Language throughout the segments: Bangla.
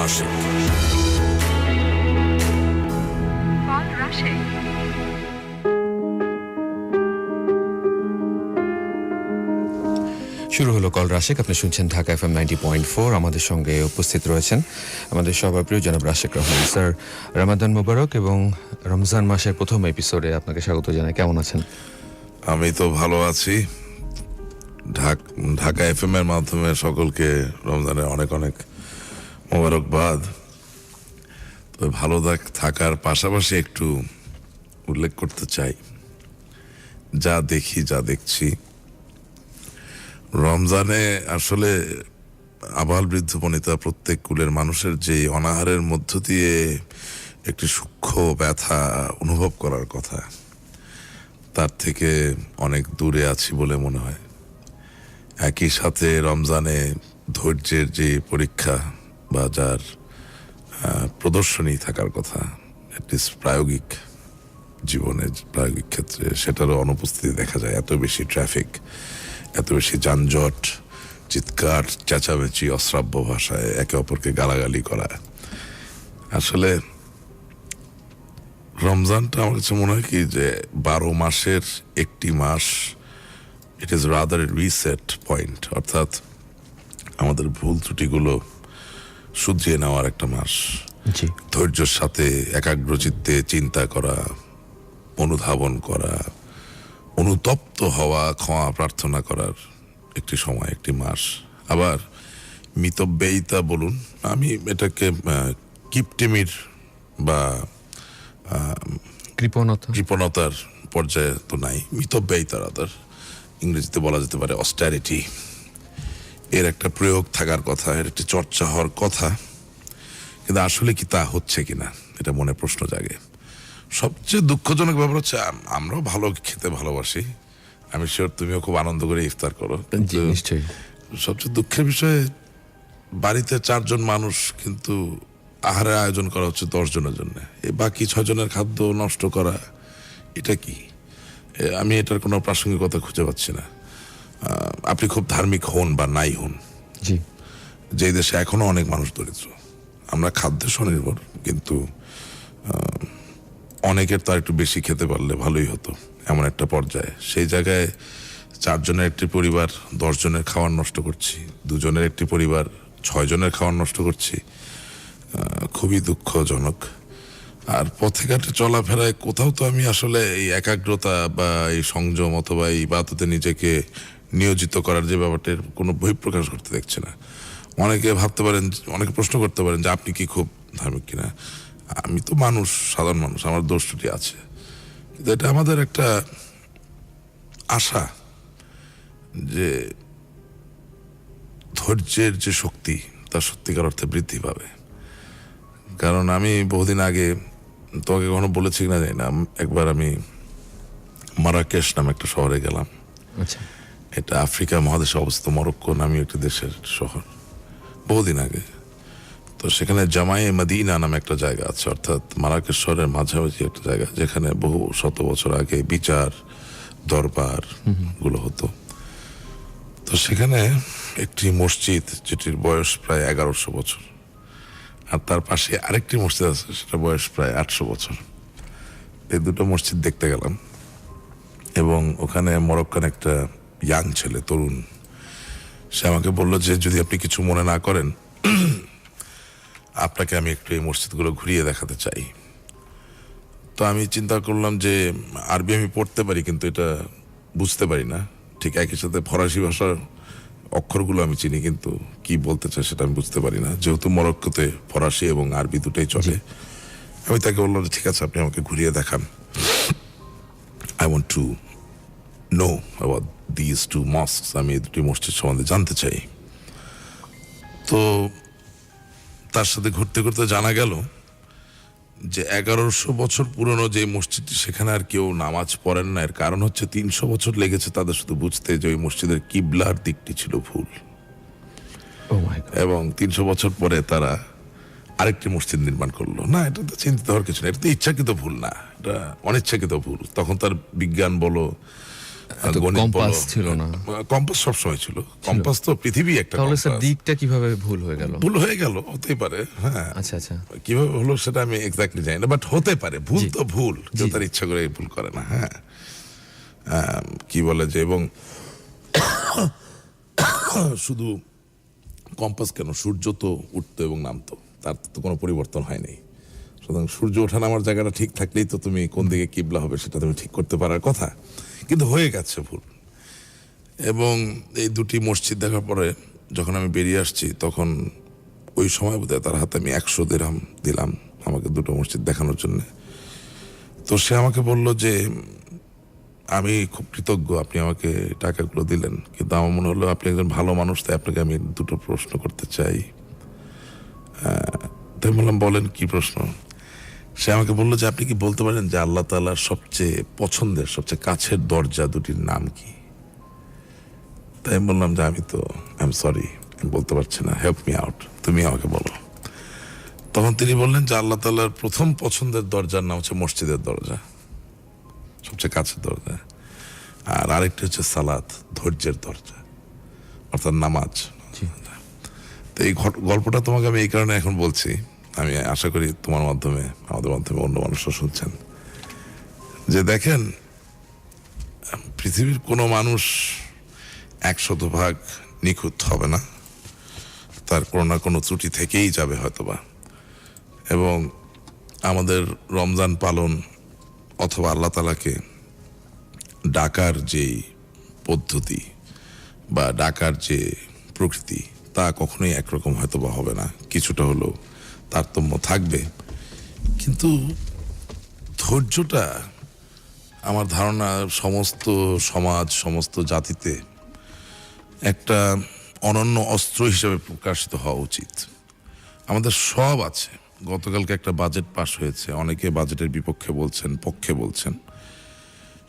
আশিক। শুরু হলো কল রাশেক। আপনি শুনছেন ঢাকা FM 90.4। আমাদের সঙ্গে উপস্থিত রয়েছেন আমাদের সবার প্রিয় জনাব রাশেক রহমান। স্যার, রমাদান মোবারক এবং রমজান মাসের প্রথম এপিসোডে আপনাকে স্বাগত জানাই। কেমন আছেন? আমি তো ভালো আছি। ঢাকা FM এর মাধ্যমে সকলকে রমজানের অনেক অনেক মোবারকবাদ। তবে ভালো থাকার পাশাপাশি একটু উল্লেখ করতে চাই, যা দেখছি রমজানে আসলে আবাল বৃদ্ধ বনিতা প্রত্যেক কুলের মানুষের যে অনাহারের মধ্য দিয়ে একটি সূক্ষ্ম ব্যথা অনুভব করার কথা, তার থেকে অনেক দূরে আছি বলে মনে হয়। একই সাথে রমজানে ধৈর্যের যে পরীক্ষা বা যার প্রদর্শনী থাকার কথা, অ্যাটলিস্ট প্রায়োগিক জীবনের প্রায়োগিক ক্ষেত্রে, সেটারও অনুপস্থিতি দেখা যায়। এত বেশি ট্রাফিক, এত বেশি যানজট, চিৎকার চেঁচামেচি, অশ্রাব্য ভাষায় একে অপরকে গালাগালি করা। আসলে রমজানটা আমার কাছে মনে হয় কি যে 12 মাসের একটি মাস, it is rather reset point, অর্থাৎ আমাদের ভুল ত্রুটিগুলো শুধরিয়ে নেওয়ার একটা মাস। ধৈর্যের সাথে একাগ্রচিত্তে চিন্তা করা, অনুধাবন করা, অনুতপ্ত হওয়া, ক্ষমা প্রার্থনা করার একটি সময়, একটি মাস। আবার মিতব্যয়িতা বলুন, আমি এটাকে কিপটেমির বা কৃপণতার পর্যায়ে তো নাই, মিতব্যয়িতার আদার ইংরেজিতে বলা যেতে পারে অস্টারিটি, এর একটা প্রয়োগ থাকার কথা, এর একটি চর্চা হওয়ার কথা। কিন্তু আসলে কি তা হচ্ছে কিনা, এটা মনে প্রশ্ন জাগে। সবচেয়ে দুঃখজনক ব্যাপার হচ্ছে, আমরাও ভালো খেতে ভালোবাসি, আমি শিওর তুমিও খুব আনন্দ করে ইফতার করো, সবচেয়ে দুঃখের বিষয় বাড়িতে 4 জন মানুষ, কিন্তু আহারের আয়োজন করা হচ্ছে 10 জনের জন্য। এই বাকি 6 জনের খাদ্য নষ্ট করা, এটা কি? আমি এটার কোনো প্রাসঙ্গিকতা খুঁজে পাচ্ছি না। আপনি খুব ধার্মিক হন বা নাই হন, যে দেশে এখনো অনেক মানুষ দরিদ্র, আমরা খাদ্যে স্বনির্ভর, কিন্তু অনেকের তার একটু বেশি খেতে পারলে ভালোই হতো, এমন একটা পর্যায়ে। সেই জায়গায় 4 জনের একটি পরিবার 10 জনের খাবার নষ্ট করছি, 2 জনের একটি পরিবার 6 জনের খাবার নষ্ট করছি। খুবই দুঃখজনক। আর পথে ঘাটে চলাফেরায় কোথাও তো আমি আসলে এই একাগ্রতা বা এই সংযম অথবা এই ইবাদতে নিজেকে নিয়োজিত করার যে ব্যাপারটার কোনো বহিঃপ্রকাশ করতে দেখছি না। অনেকে ভাবতে পারেন, অনেকে প্রশ্ন করতে পারেন যে আপনি কি খুব ধার্মিক কিনা। আমি তো মানুষ, সাধারণ মানুষ, আমার দোষ ত্রুটি আছে, কিন্তু এটা আমাদের একটা আশা যে ধৈর্যের যে শক্তি, তা সত্যিকার অর্থে বৃদ্ধি পাবে। কারণ আমি বহুদিন আগে, তোমাকে কখনো বলেছি কিনা জানি না, একবার আমি মারাকেশ নামে একটা শহরে গেলাম। এটা আফ্রিকা মহাদেশে অবস্থিত, মরক্কো নামীয় একটি দেশের শহর, বহুদিন আগে। তো সেখানে জামায়ে মদিনা নামে একটা জায়গা আছে, অর্থাৎ মারাকেশ শহরের মাঝামাঝি একটা জায়গা, যেখানে বহু শত বছর আগে বিচার দরবার গুলো হতো। তো সেখানে একটি মসজিদ, যেটির বয়স প্রায় 1100 বছর, আর তার পাশে আরেকটি মসজিদ আছে, সেটা বয়স প্রায় 800 বছর। এই দুটো মসজিদ দেখতে গেলাম, এবং ওখানে মরক্কান একটা ইয়াং ছেলে, তরুণ, সে আমাকে বললো যে যদি আপনি কিছু মনে না করেন, আপনাকে আমি একটু এই মসজিদগুলো ঘুরিয়ে দেখাতে চাই। তো আমি চিন্তা করলাম যে আরবি আমি পড়তে পারি, কিন্তু এটা বুঝতে পারি না ঠিক। একই সাথে ফরাসি ভাষার অক্ষরগুলো আমি চিনি, কিন্তু কি বলতে চাই সেটা আমি বুঝতে পারি না, যেহেতু মরক্কোতে ফরাসি এবং আরবি দুটোই চলে। আমি তাকে বললাম যে ঠিক আছে, আপনি আমাকে ঘুরিয়ে দেখান, I want to know about this 2 mosques, আমি এই দুটি মসজিদ সম্বন্ধে জানতে চাই। তো তার সাথে ঘুরতে ঘুরতে জানা গেল যে 1100 বছর পুরনো যে মসজিদটি, সেখানে আর কেউ নামাজ পড়েন না। এর কারণ হচ্ছে 300 বছর লেগেছে তাদের শুধু বুঝতে যে ওই মসজিদের কিবলার দিকটি ছিল ভুল, এবং 300 বছর পরে তারা আরেকটি মসজিদ নির্মাণ করলো। না, এটা তো চিন্তিত হওয়ার কিছু না, এটা তো ইচ্ছাকৃত ভুল না, এটা অনিচ্ছাকৃত ভুল। তখন তার বিজ্ঞান বলো, এত গণিত কম্পাস বলো। ছিল না। কম্পাস সবসময় ছিল, কম্পাস তো পৃথিবী একটা তাহলে স্যার কম্পাস। দিকটা কিভাবে ভুল হয়ে গেল? ভুল হয়ে গেল, হতেই পারে, হ্যাঁ। আচ্ছা আচ্ছা। কিভাবে হলো সেটা আমি এক্স্যাক্টলি জানি না, বাট হতে পারে। ভুল জি। তো ভুল, কেউ জি। তার ইচ্ছা করে ভুল করে না, হ্যাঁ। কি বলে যে, এবং শুধু কম্পাস কেন, সূর্য তো উঠতো এবং নামতো, তার তো কোনো পরিবর্তন হয়নি। সুতরাং সূর্য ওঠা নামার জায়গাটা ঠিক থাকলেই তো তুমি কোন দিকে কিবলা হবে সেটা তুমি ঠিক করতে পারার কথা, কিন্তু হয়ে গেছে ভুল। এবং এই দুটি মসজিদ দেখার পরে যখন আমি বেরিয়ে আসছি, তখন ওই সময় বোধহয় তার হাতে আমি 100 দিরহাম দিলাম আমাকে দুটো মসজিদ দেখানোর জন্য। তো সে আমাকে বলল যে, আমি খুব কৃতজ্ঞ আপনি আমাকে টাকাগুলো দিলেন, কিন্তু আমার মনে হলো আপনি একজন ভালো মানুষ, তাই আপনাকে আমি দুটো প্রশ্ন করতে চাই। তাই বললাম, বলেন কি প্রশ্ন। সে আমাকে বললো যে, আপনি কি বলতে পারেন যে আল্লাহ তাআলার সবচেয়ে পছন্দের, সবচেয়ে কাছের দরজা দুটির নাম কি? তাই আমি বললাম যে, আমি এম সরি, আমি বলতে পারছি না, হেল্প মি আউট, তুমি আমাকে বলো। তখন তিনি বললেন যে, আল্লাহ তাআলার প্রথম পছন্দের দরজার নাম হচ্ছে মসজিদের দরজা, সবচেয়ে কাছের দরজা। আর আরেকটা হচ্ছে সালাত, ধৈর্যের দরজা, অর্থাৎ নামাজ। তো এই গল্পটা তোমাকে আমি এই কারণে এখন বলছি, আমি আশা করি তোমার মাধ্যমে, আমাদের মাধ্যমে অন্য মানুষরা শুনছেন, যে দেখেন, পৃথিবীর কোনো মানুষ 100% নিখুঁত হবে না, তার কোনো না কোনো ত্রুটি থেকেই যাবে হয়তোবা। এবং আমাদের রমজান পালন অথবা আল্লাহ তাআলাকে ডাকার যে পদ্ধতি বা ডাকার যে প্রকৃতি, তা কখনোই একরকম হয়তোবা হবে না, কিছুটা হলেও তারতম্য থাকবে। কিন্তু ধৈর্যটা আমার ধারণা সমস্ত সমাজ, সমস্ত জাতিতে একটা অনন্য অস্ত্র হিসেবে প্রকাশিত হওয়া উচিত। আমাদের সব আছে। গতকালকে একটা বাজেট পাস হয়েছে, অনেকে বাজেটের বিপক্ষে বলছেন, পক্ষে বলছেন,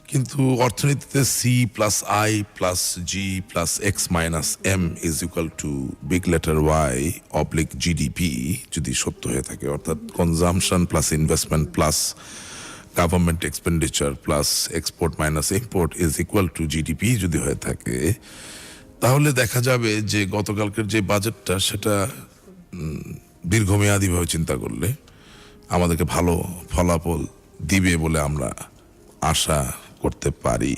কিন্তু অর্থনীতিতে C+I+G+X-M is equal to big letter Y/GDP যদি সত্য হয়ে থাকে, অর্থাৎ consumption plus investment plus government expenditure plus export minus import is equal to GDP যদি হয়ে থাকে, তাহলে দেখা যাবে যে গতকালকের যে বাজেটটা, সেটা দীর্ঘমেয়াদীভাবে চিন্তা করলে আমাদেরকে ভালো ফলাফল দিবে বলে আমরা আশা করতে পারি।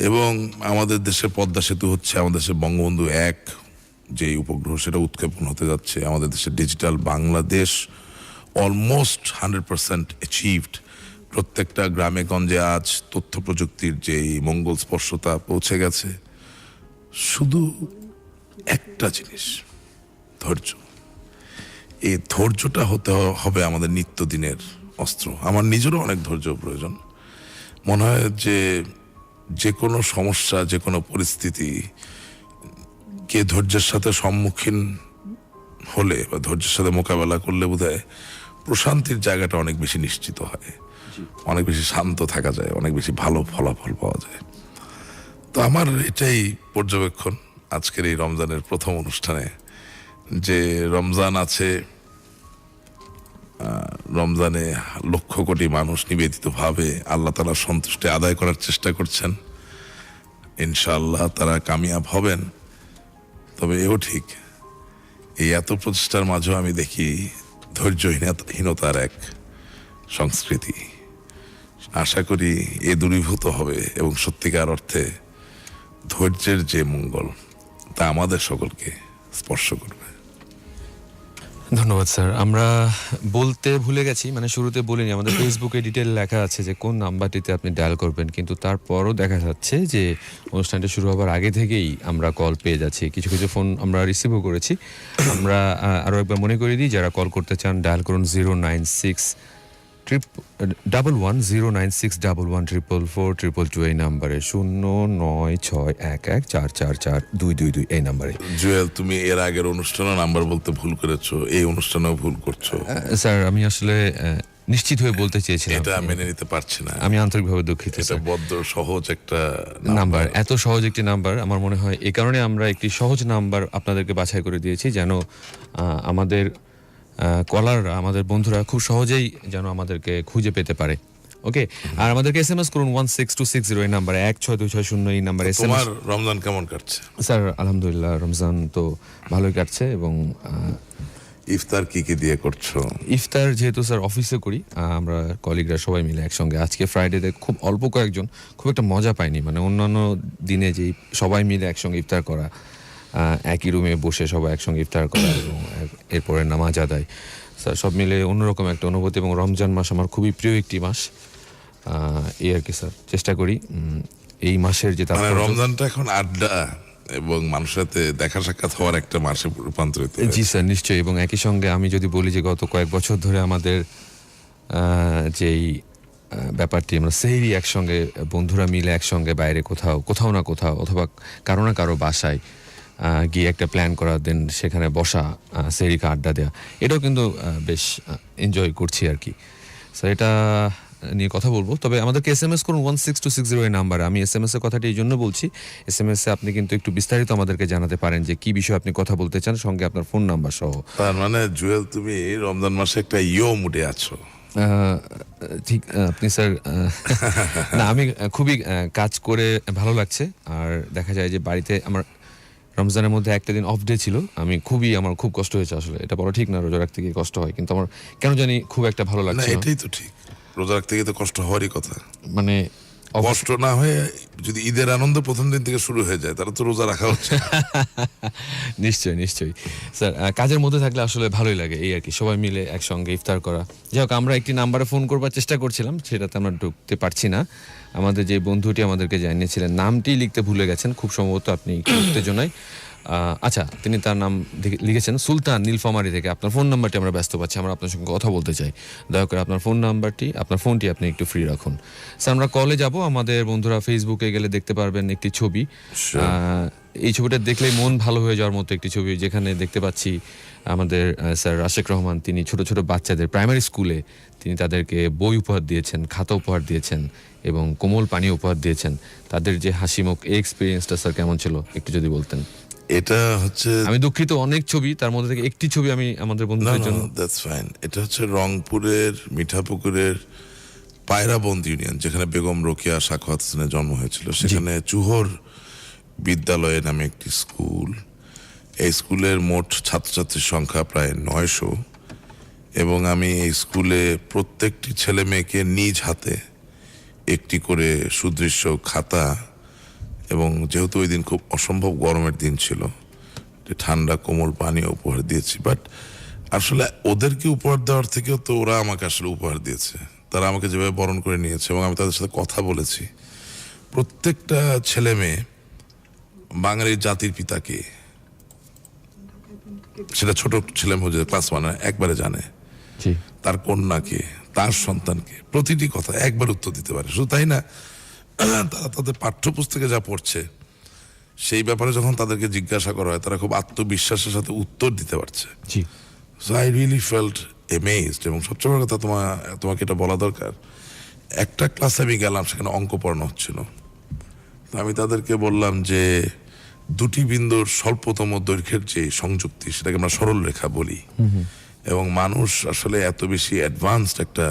এবং আমাদের দেশের পদ্মা সেতু হচ্ছে, আমাদের দেশের বঙ্গবন্ধু 1 যে উপগ্রহ, সেটা উৎক্ষেপণ হতে যাচ্ছে। আমাদের দেশের ডিজিটাল বাংলাদেশ অলমোস্ট 100% অ্যাচিভড। প্রত্যেকটা গ্রামে গঞ্জে আজ তথ্য প্রযুক্তির যেই মঙ্গল স্পর্শতা পৌঁছে গেছে। শুধু একটা জিনিস, ধৈর্য। এই ধৈর্যটা হতে হবে আমাদের নিত্যদিনের অস্ত্র। আমার নিজেরও অনেক ধৈর্য প্রয়োজন। মনে হয় যে কোনো সমস্যা, যে কোনো পরিস্থিতি কে ধৈর্যের সাথে সম্মুখীন হলে বা ধৈর্যের সাথে মোকাবেলা করলে বোধহয় প্রশান্তির জায়গাটা অনেক বেশি নিশ্চিত হয়, অনেক বেশি শান্ত থাকা যায়, অনেক বেশি ভালো ফলাফল পাওয়া যায়। তো আমার এটাই পর্যবেক্ষণ আজকের এই রমজানের প্রথম অনুষ্ঠানে, যে রমজান আছে, রমজানে লক্ষ কোটি মানুষ নিবেদিতভাবে আল্লাহ তাআলার সন্তুষ্টি আদায় করার চেষ্টা করছেন। ইনশাআল্লাহ তারা কামিয়াব হবেন। তবে এও ঠিক, এই এত প্রচেষ্টার মাঝেও আমি দেখি ধৈর্যহীনতার এক সংস্কৃতি। আশা করি এ দূরীভূত হবে এবং সত্যিকার অর্থে ধৈর্যের যে মঙ্গল, তা আমাদের সকলকে স্পর্শ করবে। ধন্যবাদ স্যার। আমরা বলতে ভুলে গেছি, মানে শুরুতে বলিনি, আমাদের ফেসবুকে ডিটেল লেখা আছে যে কোন নাম্বারটিতে আপনি ডায়াল করবেন, কিন্তু তারপরও দেখা যাচ্ছে যে অনুষ্ঠানটা শুরু হবার আগে থেকেই আমরা কল পেয়ে যাচ্ছি, কিছু কিছু ফোন আমরা রিসিভও করেছি। আমরা আরও একবার মনে করিয়ে দিই, যারা কল করতে চান ডায়াল করুন 09611 এই নাম্বারে, 09611444222 এই নাম্বারে। জুয়েল, তুমি এর আগের অনুষ্ঠানে নাম্বার বলতে ভুল করেছো, এই অনুষ্ঠানেও ভুল করছো। স্যার, আমি আসলে নিশ্চিত হয়ে বলতে চেয়েছিলাম, এটা মেনে নিতে পারছি না। আমি আন্তরিকভাবে দুঃখিত এটা স্যার। বদ্ধ সহজ একটা নাম্বার, এত সহজ একটি নাম্বার, আমার মনে হয় এই কারণে আমরা একটি সহজ নাম্বার আপনাদেরকে বাছাই করে দিয়েছি, যেন আমাদের কলাররা, আমাদের বন্ধুরা খুব সহজেই যেন আমাদেরকে খুঁজে পেতে পারে। ওকে, আর আমাদেরকে SMS করুন 16260 এই নাম্বারে, 16260 এই নাম্বারে SMS। তোমার রমজান কেমন কাটছে? স্যার আলহামদুলিল্লাহ রমজান তো ভালোই কাটছে, এবং ইফতার কি কি দিয়ে করছো? ইফতার যেহেতু স্যার অফিসে করি, আমরা কলিগরা সবাই মিলে একসঙ্গে, আজকে ফ্রাইডেতে খুব অল্প কয়েকজন, খুব একটা মজা পাইনি, মানে অন্যান্য দিনে যে সবাই মিলে একসঙ্গে ইফতার করা, একই রুমে বসে সবাই একসঙ্গে ইফতার করা এবং এরপরে নামাজ আদায়, স্যার সব মিলে অন্যরকম একটা অনুভূতি, এবং রমজান মাস আমার খুবই প্রিয় একটি মাস। এই আর কি স্যার, চেষ্টা করি এই মাসের যে মানে তাৎপর্য। রমজানটা এখন আড্ডা এবং মানুষের সাথে দেখা সাক্ষাৎ হওয়ার একটা মাসে রূপান্তরিত হয়েছে। জি স্যার, নিশ্চয়ই, এবং একই সঙ্গে আমি যদি বলি যে গত কয়েক বছর ধরে আমাদের যেই ব্যাপারটি, আমরা সেহরি একসঙ্গে বন্ধুরা মিলে একসঙ্গে বাইরে কোথাও না কোথাও অথবা কারো না কারো বাসায় গিয়ে একটা প্ল্যান করা, দেন সেখানে বসা, সেহরিকে আড্ডা দেওয়া, এটাও কিন্তু বেশ এনজয় করছি আর কি স্যার। এটা নিয়ে কথা বলবো, তবে আমাদেরকে SMS করুন 16260 এই নাম্বারে। আমি SMS এর কথাটি এই জন্য বলছি, SMS এ আপনি কিন্তু একটু বিস্তারিত আমাদেরকে জানাতে পারেন যে কি বিষয়ে আপনি কথা বলতে চান, সঙ্গে আপনার ফোন নাম্বার সহ। তার মানে জুয়েল, তুমি রমজান মাসে একটা মুডে আছো। ঠিক, আপনি স্যার না, আমি খুবই কাজ করে ভালো লাগছে, আর দেখা যায় যে বাড়িতে আমার রমজানের মধ্যে একটা দিন অফ ডে ছিল, আমার খুব কষ্ট হয়েছে আসলে, এটা বলা ঠিক না, রোজা রাখতে গিয়ে কষ্ট হয়, কিন্তু আমার কেন জানি খুব একটা ভালো না, লাগছে না। এটাই তো ঠিক, রোজা রাখতে গিয়ে তো কষ্ট হওয়ারই কথা। মানে কষ্ট না হয়ে যদি ঈদের আনন্দ প্রথম দিন থেকে শুরু হয়ে যায়, তাহলে তো রোজা রাখা হচ্ছে না। নিশ্চয়ই স্যার, কাজের মধ্যে থাকলে আসলে ভালোই লাগে, এই আর কি, সবাই মিলে একসঙ্গে ইফতার করা। যাই হোক, আমরা একটি নাম্বারে ফোন করবার চেষ্টা করছিলাম, সেটাতে আমরা ঢুকতে পারছি না। আমাদের যে বন্ধুটি আমাদেরকে জানিয়েছিলেন, নামটি লিখতে ভুলে গেছেন, খুব সম্ভবত আপনি একটু উত্তেজনায়। আচ্ছা, তিনি তার নাম লিখেছেন সুলতান নীলফামারী থেকে। আপনার ফোন নাম্বারটি আমরা ব্যস্ত পাচ্ছি, আমরা আপনার সঙ্গে কথা বলতে চাই, দয়া করে আপনার ফোনটি আপনি একটু ফ্রি রাখুন। স্যার, আমরা কলে যাব, আমাদের বন্ধুরা ফেসবুকে গেলে দেখতে পারবেন একটি ছবি। এই ছবিটা দেখলেই মন ভালো হয়ে যাওয়ার মতো একটি ছবি, যেখানে দেখতে পাচ্ছি আমাদের স্যার রাশেক রহমান, তিনি ছোট ছোট বাচ্চাদের প্রাইমারি স্কুলে তিনি তাদেরকে বই উপহার দিয়েছেন, খাতা উপহার দিয়েছেন এবং কোমল পানি উপহার দিয়েছেন। তাদের যে হাসিমুখ, এই এক্সপিরিয়েন্সটা স্যার কেমন ছিল একটু যদি বলতেন। এটা হচ্ছে, আমি দুঃখিত, অনেক ছবি, তার মধ্যে থেকে একটি ছবি আমি আমাদের বন্ধুদের জন্য। That's fine. এটা হচ্ছে রংপুরের মিঠাপুকুরের পায়রাবন্দ ইউনিয়ন, যেখানে বেগম রোকেয়া সাখাওয়াত হোসেনের জন্ম হয়েছিল, সেখানে চুহর বিদ্যালয় নামে একটি স্কুল। এই স্কুলের মোট ছাত্রছাত্রীর সংখ্যা প্রায় 900, এবং আমি এই স্কুলে প্রত্যেকটি ছেলে মেয়েকে নিজ হাতে একটি করে সুদৃশ্য খাতা, এবং যেহেতু ওই দিন খুব অসম্ভব গরমের দিন ছিল, ঠান্ডা কোমল পানীয় উপহার দিয়েছি। বাট আসলে ওদেরকে উপহার দেওয়ার থেকেও তো ওরা আমাকে আসলে উপহার দিয়েছে, তারা আমাকে যেভাবে বরণ করে নিয়েছে, এবং আমি তাদের সাথে কথা বলেছি। প্রত্যেকটা ছেলে মেয়ে বাঙালির জাতির পিতাকে, সেটা ছোট ছেলে মেয়ে ক্লাস 1 একবারে জানে, জি, তার কন্যাকে, তার সন্তানকে, প্রতিটি কথা একবার উত্তর দিতে পারে। শুধু তাই না, তারা তাদের পাঠ্যপুস্তকে যা পড়ছে সেই ব্যাপারে যখন তাদেরকে জিজ্ঞাসা করা হয়, তারা খুব আত্মবিশ্বাসের সাথে উত্তর দিতে পারছে। জি, সো আই রিয়েলি ফেল্ট এমেজড। এবং সবচেয়ে বড় কথা, তোমাকে এটা বলা দরকার, একটা ক্লাসে আমি গেলাম, সেখানে অঙ্ক পড়ানো হচ্ছিল। তো আমি তাদেরকে বললাম যে দুটি বিন্দুর স্বল্পতম দৈর্ঘ্যের যে সংযুক্তি, সেটাকে আমরা সরল রেখা বলি। এবং মানুষ আসলে এত বেশি অ্যাডভান্সড একটা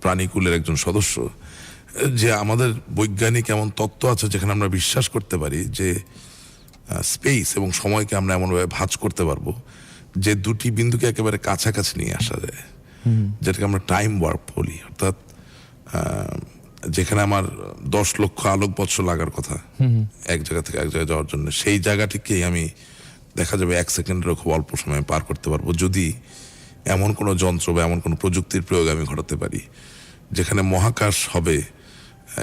প্রাণীকুলের একজন সদস্য, যে আমাদের বৈজ্ঞানিক এমন তত্ত্ব আছে যেখানে আমরা বিশ্বাস করতে পারি যে স্পেস এবং সময়কে আমরা এমনভাবে ভাঁজ করতে পারবো যে দুটি বিন্দুকে একেবারে কাছাকাছি নিয়ে আসা যায়, যেটাকে আমরা টাইম ওয়ার্প বলি। অর্থাৎ যেখানে আমার 10 লক্ষ আলোক বৎসর লাগার কথা এক জায়গা থেকে এক জায়গায় যাওয়ার জন্য, সেই জায়গাটিকেই আমি দেখা যাবে 1 সেকেন্ডেরও খুব অল্প সময়ে পার করতে পারবো, যদি এমন কোনো যন্ত্র বা এমন কোনো প্রযুক্তির প্রয়োগ আমি ঘটাতে পারি, যেখানে মহাকাশ হবে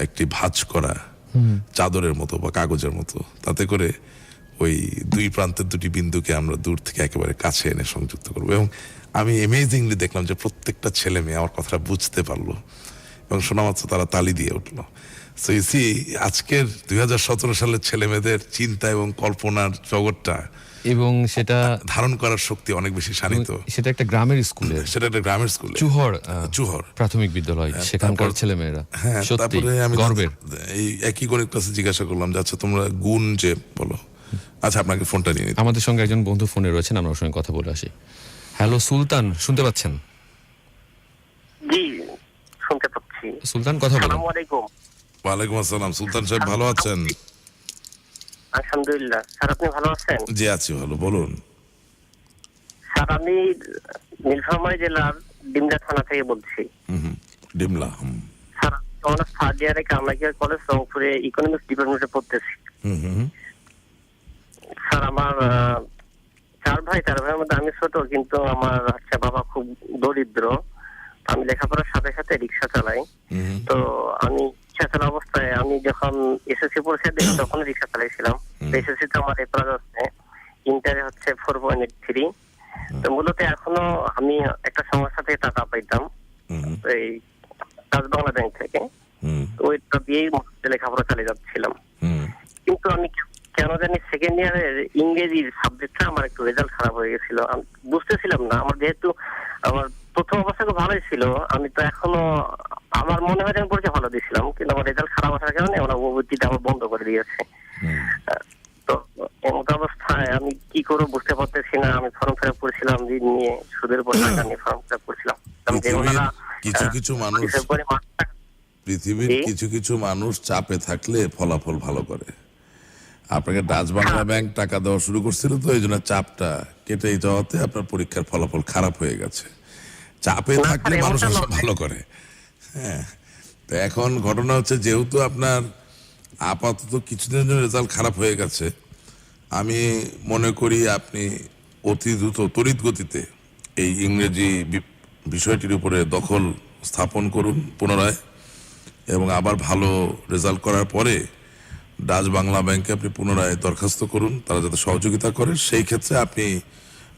একটি ভাঁজ করা চাদরের মতো বা কাগজের মতো, তাতে করে ওই দুই প্রান্তের দুটি বিন্দুকে আমরা দূর থেকে একেবারে কাছে এনে সংযুক্ত করবো। এবং আমি অ্যামেজিংলি দেখলাম যে প্রত্যেকটা ছেলে মেয়ে আমার কথাটা বুঝতে পারলো, এবং শোনা মাত্র তারা তালি দিয়ে উঠলো। সো ইউ সি, আজকের 2017 সালের ছেলে মেয়েদের চিন্তা এবং কল্পনার জগৎটা, এবং সেটা ধারণ করার শক্তি অনেক বেশি শানিত। সেটা একটা গ্রামের স্কুলে, সেটা একটা গ্রামের স্কুলে, চুহর প্রাথমিক বিদ্যালয়, সেখানকার ছেলেমেয়েরা হ্যাঁ। সত্যি তারপরে আমি গর্বের। এই একই গণিত ক্লাসে জিজ্ঞাসা করলাম যে আচ্ছা তোমরা গুণ যে বলো, আচ্ছা আপনাকে ফোনটা নিয়ে নিতে। আমাদের সঙ্গে একজন বন্ধু ফোনে রয়েছেন, আমরা ওর সঙ্গে কথা বলে আসি। হ্যালো সুলতান, শুনতে পাচ্ছেন? জি, শুনতে পাচ্ছি। বলছি। সুলতান, কথা বলুন। আসসালামু আলাইকুম। ওয়ালাইকুম আসসালাম। সুলতান সাহেব ভালো আছেন? আলহামদুলিল্লাহ। স্যার আপনি ভালো আছেন? জি আছি ভালো, বলুন। স্যার আমি নীলফামারী জেলার ডিমলা থানা থেকে বলছি। ডিমলা। স্যার অনার্স থার্ড ইয়ারে কামারগিয়া কলেজ রংপুরে ইকোনমিক্স ডিপার্টমেন্টে পড়তেছি। স্যার আমার 4 ভাই, 4 ভাইয়ের মধ্যে আমি ছোট, কিন্তু আমার বাবা খুব দরিদ্র। আমি লেখাপড়ার সাথে সাথে রিক্সা চালাই। তো আমি রিক্সা চালা অবস্থায় আমি যখন এসএসসি পরীক্ষা দিই তখন রিক্সা চালাইছিলাম। এসএসসি তে আমার এ প্লাস আছে, ইন্টারে 4.83। তো মূলত এখনো আমি একটা সংস্থা থেকে টাকা পাইতাম, এই কাজ বাংলা ব্যাংক থেকে। তো ওইটা দিয়েই লেখাপড়া চালিয়ে যাচ্ছিলাম। কিন্তু আমি কেন জানি সেকেন্ড ইয়ারের ইংরেজি সাবজেক্টটা আমার একটু রেজাল্ট খারাপ হয়ে গেছিল। আমি বুঝতেছিলাম না, আমার যেহেতু আমার প্রথম অবস্থা খুব ভালোই ছিল, আমি তো এখনো আমার মনে হয় আমি পরীক্ষা ভালো দিয়েছিলাম, কিন্তু আমার রেজাল্ট খারাপ আসার কারণে ওরা ওটিটা আমার বন্ধ করে দিয়েছে। তো এমত অবস্থায় আমি কি করবো বুঝতে পারতেছি না। আমি ফর্ম ফিল আপ করেছিলাম ঋণ নিয়ে, সুদের উপর টাকা নিয়ে ফর্ম ফিল আপ করেছিলাম। কিছু কিছু মানুষ, পৃথিবীর কিছু কিছু মানুষ চাপে থাকলে ফলাফল ভালো করে। আপনাকে ডাচ বাংলা ব্যাংক টাকা দেওয়া শুরু করছিল, তো এই জন্য চাপটা কেটে যাওয়াতে আপনার পরীক্ষার ফলাফল খারাপ হয়ে গেছে। চাপে থাকলে মানুষ ভালো করে। হ্যাঁ, তো এখন ঘটনা হচ্ছে, যেহেতু আপনার আপাতত কিছুদিনের জন্য রেজাল্ট খারাপ হয়ে গেছে, আমি মনে করি আপনি অতি দ্রুত তড়িৎ গতিতে এই ইংরেজি বিষয়টির উপরে দখল স্থাপন করুন পুনরায়, এবং আবার ভালো রেজাল্ট করার পরে ডাচ বাংলা ব্যাংকে আপনি পুনরায় দরখাস্ত করুন, তারা যাতে সহযোগিতা করে। সেই ক্ষেত্রে আপনি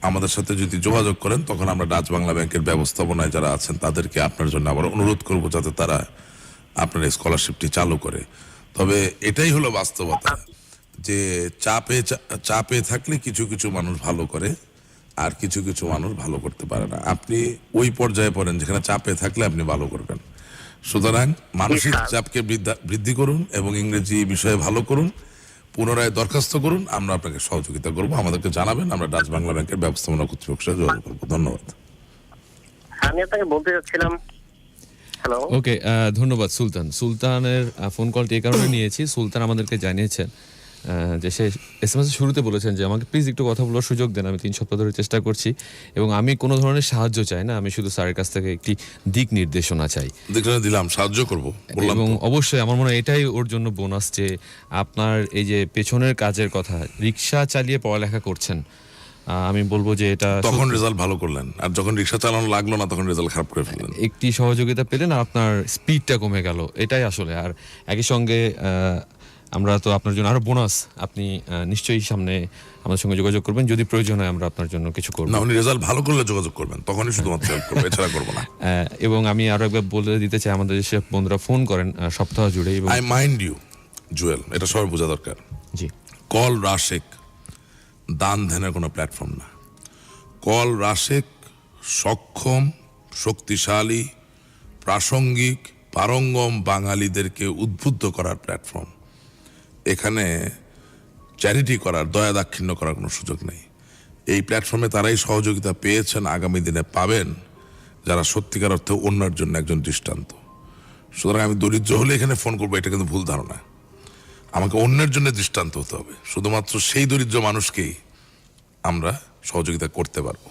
আমাদের সাথে যদি যোগাযোগ করেন, তখন আমরা ডাচ বাংলা ব্যাংকের ব্যবস্থাপনায় যারা আছেন তাদেরকে আপনার জন্য আবার অনুরোধ করব যাতে তারা আপনার এই স্কলারশিপটি চালু করে। তবে এটাই হলো বাস্তবতা, যে চাপে থাকলে কিছু কিছু মানুষ ভালো করে আর কিছু কিছু মানুষ ভালো করতে পারে না। আপনি ওই পর্যায়ে পড়েন যেখানে চাপে থাকলে আপনি ভালো করবেন। সুতরাং মানসিক চাপকে বৃদ্ধি করুন এবং ইংরেজি বিষয়ে ভালো করুন, পুনরায় দরখাস্ত করুন, আমরা আপনাকে সহযোগিতা করব। আমাদেরকে জানাবেন, আমরা ডাচ বাংলা ব্যাংকের ব্যবস্থাপনা কর্তৃপক্ষের সাথে যোগাযোগ করবো। ধন্যবাদ। আমি আপনাকে বলতে চাচ্ছিলাম, হ্যালো। ওকে, ধন্যবাদ সুলতান। সুলতানের ফোন কলটি এই কারণে নিয়েছি, সুলতান আমাদেরকে জানিয়েছেন যে সে এসএমএস শুরুতে বলেছেন যে আমাকে প্লিজ একটু কথা বলার সুযোগ দেন, আমি 3 সপ্তাহ ধরে চেষ্টা করছি এবং আমি কোনো ধরনের সাহায্য চাই না, আমি শুধু স্যারের কাছ থেকে একটি দিক নির্দেশনা চাই। দিলাম, সাহায্য করব এবং অবশ্যই আমার মনে হয় এটাই ওর জন্য বোনাস, যে আপনার এই যে পেছনের কাজের কথা, রিক্সা চালিয়ে পড়ালেখা করছেন, আমি বলবো যে এটা তখন রেজাল্ট ভালো করলেন, আর যখন রিক্সা চালানো লাগলো না তখন রেজাল্ট খারাপ করে ফেললেন। একটি সহযোগিতা পেলেন আর আপনার স্পিডটা কমে গেল, এটাই আসলে। আর একই সঙ্গে আমরা তো আপনার জন্য আরো বোনাস, আপনি নিশ্চয়ই সামনে আমাদের সঙ্গে যোগাযোগ করবেন, যদি প্রয়োজন হয় আমরা আপনার জন্য কিছু করব। না, উনি রেজাল্ট ভালো করলে যোগাযোগ করবেন, তখনই শুধুমাত্র হেল্প করব, এছাড়া করব না। এবং আমি আরো একবার বলে দিতে চাই, আমাদের যেসব বন্ধুরা ফোন করেন সপ্তাহ জুড়ে, আই মাইন্ড ইউ জুয়েল, এটা সবাই বোঝা দরকার। জি, কল রাশেক দান ধ্যানের কোনো প্ল্যাটফর্ম না। কল রাশেক সক্ষম, শক্তিশালী, প্রাসঙ্গিক, পারঙ্গম বাঙালিদেরকে উদ্বুদ্ধ করার প্ল্যাটফর্ম। এখানে চ্যারিটি করার, দয়া দাক্ষিণ্য করার কোনো সুযোগ নেই। এই প্ল্যাটফর্মে তারাই সহযোগিতা পেয়েছেন, আগামী দিনে পাবেন, যারা সত্যিকার অর্থে অন্যের জন্য একজন দৃষ্টান্ত। সুতরাং আমি দরিদ্র হলে এখানে ফোন করবো, এটা কিন্তু ভুল ধারণা। আমাকে অন্যের জন্য দৃষ্টান্ত হতে হবে, শুধুমাত্র সেই দরিদ্র মানুষকেই আমরা সহযোগিতা করতে পারবো।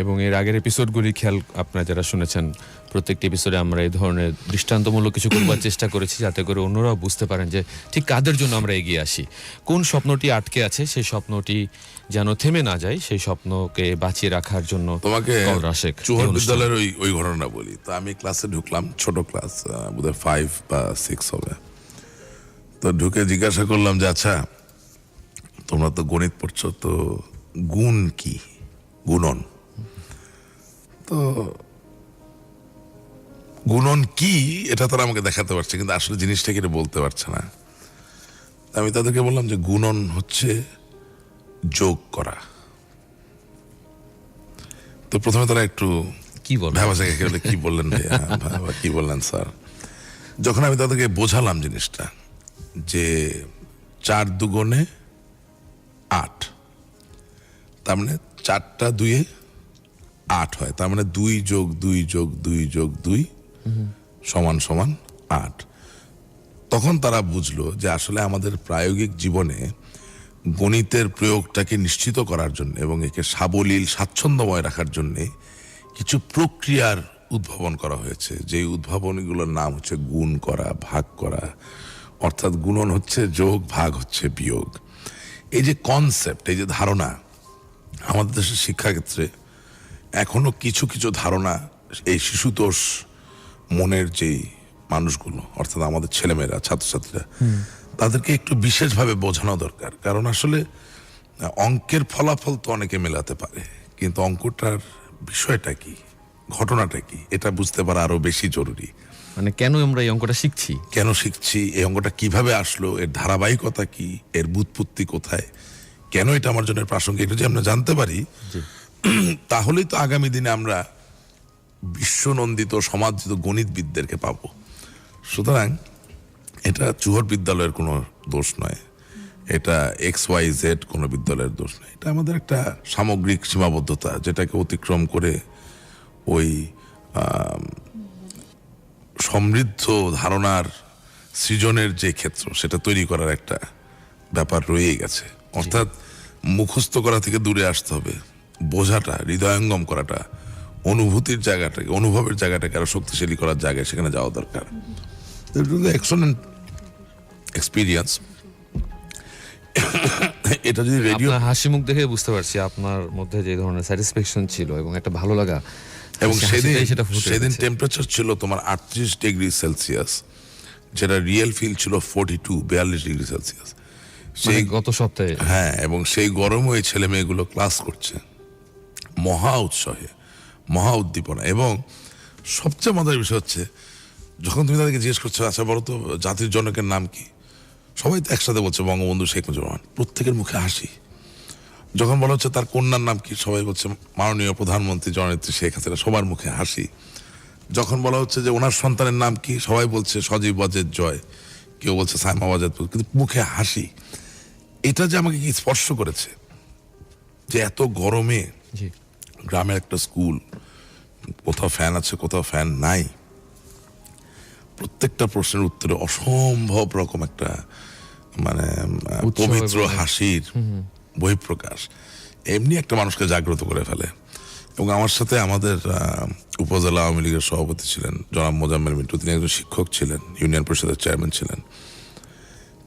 এবং এর আগের এপিসোডগুলি খেয়াল আপনারা যারা শুনেছেন, প্রত্যেকটি এপিসোডে আমরা এই ধরনের দৃষ্টান্তমূলক কিছু করবার চেষ্টা করেছি, যাতে করে অন্যরাও বুঝতে পারেন যে ঠিক কাদের জন্য আমরা এগিয়ে আসি, কোন স্বপ্নটি আটকে আছে সেই স্বপ্নটি যেন থেমে না যায়, সেই স্বপ্নকে বাঁচিয়ে রাখার জন্য তোমাকে কল রাশেক চুহর বিদ্যালয়ের ওই ঘটনা বলি। তো আমি ক্লাসে ঢুকলাম, ছোট ক্লাস, বোধহয় 5 বা 6 হবে। তো ঢুকে জিজ্ঞাসা করলাম যে আচ্ছা তোমরা তো গণিত পড়ছো, তো গুণ কি, গুণন, তো গুণন কি এটা তারা আমাকে দেখাতে পারছে, কিন্তু আসলে জিনিসটা কি বলতে পারছে না। আমি তাদেরকে বললাম যে গুণন হচ্ছে যোগ করা। তো প্রথমে তারা একটু কি বলেন, কি বললেন ভাইয়া, কি বললেন স্যার। যখন আমি তাদেরকে বোঝালাম জিনিসটা যে 4 দুগুণে 8, তার মানে 4টা 2-এ 8 হয়, তার মানে 2 যোগ 2 যোগ 2 যোগ 2 সমান সমান 8। তখন তারা বুঝলো যে আসলে আমাদের প্রায়োগিক জীবনে গণিতের প্রয়োগটাকে নিশ্চিত করার জন্য এবং একে সাবলীল স্বাচ্ছন্দ্যময় রাখার জন্য কিছু প্রক্রিয়ার উদ্ভাবন করা হয়েছে, যে উদ্ভাবনীগুলোর নাম হচ্ছে গুণ করা, ভাগ করা, অর্থাৎ গুণন হচ্ছে যোগ, ভাগ হচ্ছে বিয়োগ। এই যে কনসেপ্ট, এই যে ধারণা, আমাদের দেশের শিক্ষাক্ষেত্রে এখনো কিছু কিছু ধারণা এই শিশুতোষ মনের যেই মানুষগুলো, অর্থাৎ আমাদের ছেলেমেয়েরা, ছাত্রছাত্রীরা, তাদেরকে একটু বিশেষভাবে বোঝানো দরকার। কারণ আসলে অঙ্কের ফলাফল তো অনেকে মেলাতে পারে, কিন্তু অঙ্কটার বিষয়টা কি, ঘটনাটা কি, এটা বুঝতে পারা আরো বেশি জরুরি। মানে কেন আমরা এই অঙ্কটা শিখছি, কেন শিখছি, এই অঙ্কটা কিভাবে আসলো, এর ধারাবাহিকতা কি, এর বুৎপত্তি কোথায়, কেন এটা আমার জন্য প্রাসঙ্গিক, এটা যদি আমরা জানতে পারি তাহলেই তো আগামী দিনে আমরা বিশ্বনন্দিত সমাদৃত গণিতবিদদেরকে পাবো। সুতরাং এটা চুহর বিদ্যালয়ের কোনো দোষ নয়, এটা XYZ কোনো বিদ্যালয়ের দোষ নয়, এটা আমাদের একটা সামগ্রিক সীমাবদ্ধতা, যেটাকে অতিক্রম করে ওই সমৃদ্ধ ধারণার সৃজনের যে ক্ষেত্র, সেটা তৈরি করার একটা ব্যাপার রয়েই গেছে। অর্থাৎ মুখস্থ করা থেকে দূরে আসতে হবে, বোঝাটা, হৃদয়ঙ্গম করাটা, অনুভূতির জায়গাটাকে, অনুভবের জায়গাটাকে আরো শক্তিশালী করার জায়গায় সেখানে যাওয়া দরকার। Excellent experience. এটা যদি রেডিও, আপনার হাসি মুখ দেখে বুঝতে পারছি আপনার মধ্যে যে ধরনের স্যাটিসফ্যাকশন ছিল এবং একটা ভালো লাগা, এবং সেটা সেদিন টেম্পারেচার ছিল তোমার 38 ডিগ্রি সেলসিয়াস, যেটা রিয়েল ফিল ছিল 42 ডিগ্রি সেলসিয়াস। সেই গত সপ্তাহে, হ্যাঁ, এবং সেই গরমে ওই ছেলে মেয়েগুলো ক্লাস করছে মহা উৎসাহে, মহা উদ্দীপনা। এবং সবচেয়ে মজার বিষয় হচ্ছে, যখন তুমি তাদেরকে জিজ্ঞেস করছো, আচ্ছা বলো তো জাতির জনকের নাম কি, সবাই তো একসাথে বলছে বঙ্গবন্ধু শেখ মুজিবুর রহমান, প্রত্যেকের মুখে হাসি। যখন বলা হচ্ছে তার কন্যার নাম কি, সবাই বলছে মাননীয় প্রধানমন্ত্রী জননেত্রী শেখ হাসিনা, সবার মুখে হাসি। যখন বলা হচ্ছে যে ওনার সন্তানের নাম কি, সবাই বলছে সজীব ওয়াজেদ জয়, কেউ বলছে সাইমা ওয়াজেদ, কিন্তু মুখে হাসি। এটা যে আমাকে কি স্পর্শ করেছে, যে এত গরমে গ্রামের একটা স্কুল, কোথাও ফ্যান আছে, কোথাও ফ্যান নাই, প্রত্যেকটা প্রশ্নের উত্তরে অসম্ভব রকম একটা মানে পবিত্র হাসির বহিঃপ্রকাশ এমনি একটা মানুষকে জাগ্রত করে ফেলে। এবং আমার সাথে আমাদের উপজেলা আওয়ামী লীগের সভাপতি ছিলেন জনাব মোজাম্মেল মিন্টু, তিনি একজন শিক্ষক ছিলেন, ইউনিয়ন পরিষদের চেয়ারম্যান ছিলেন।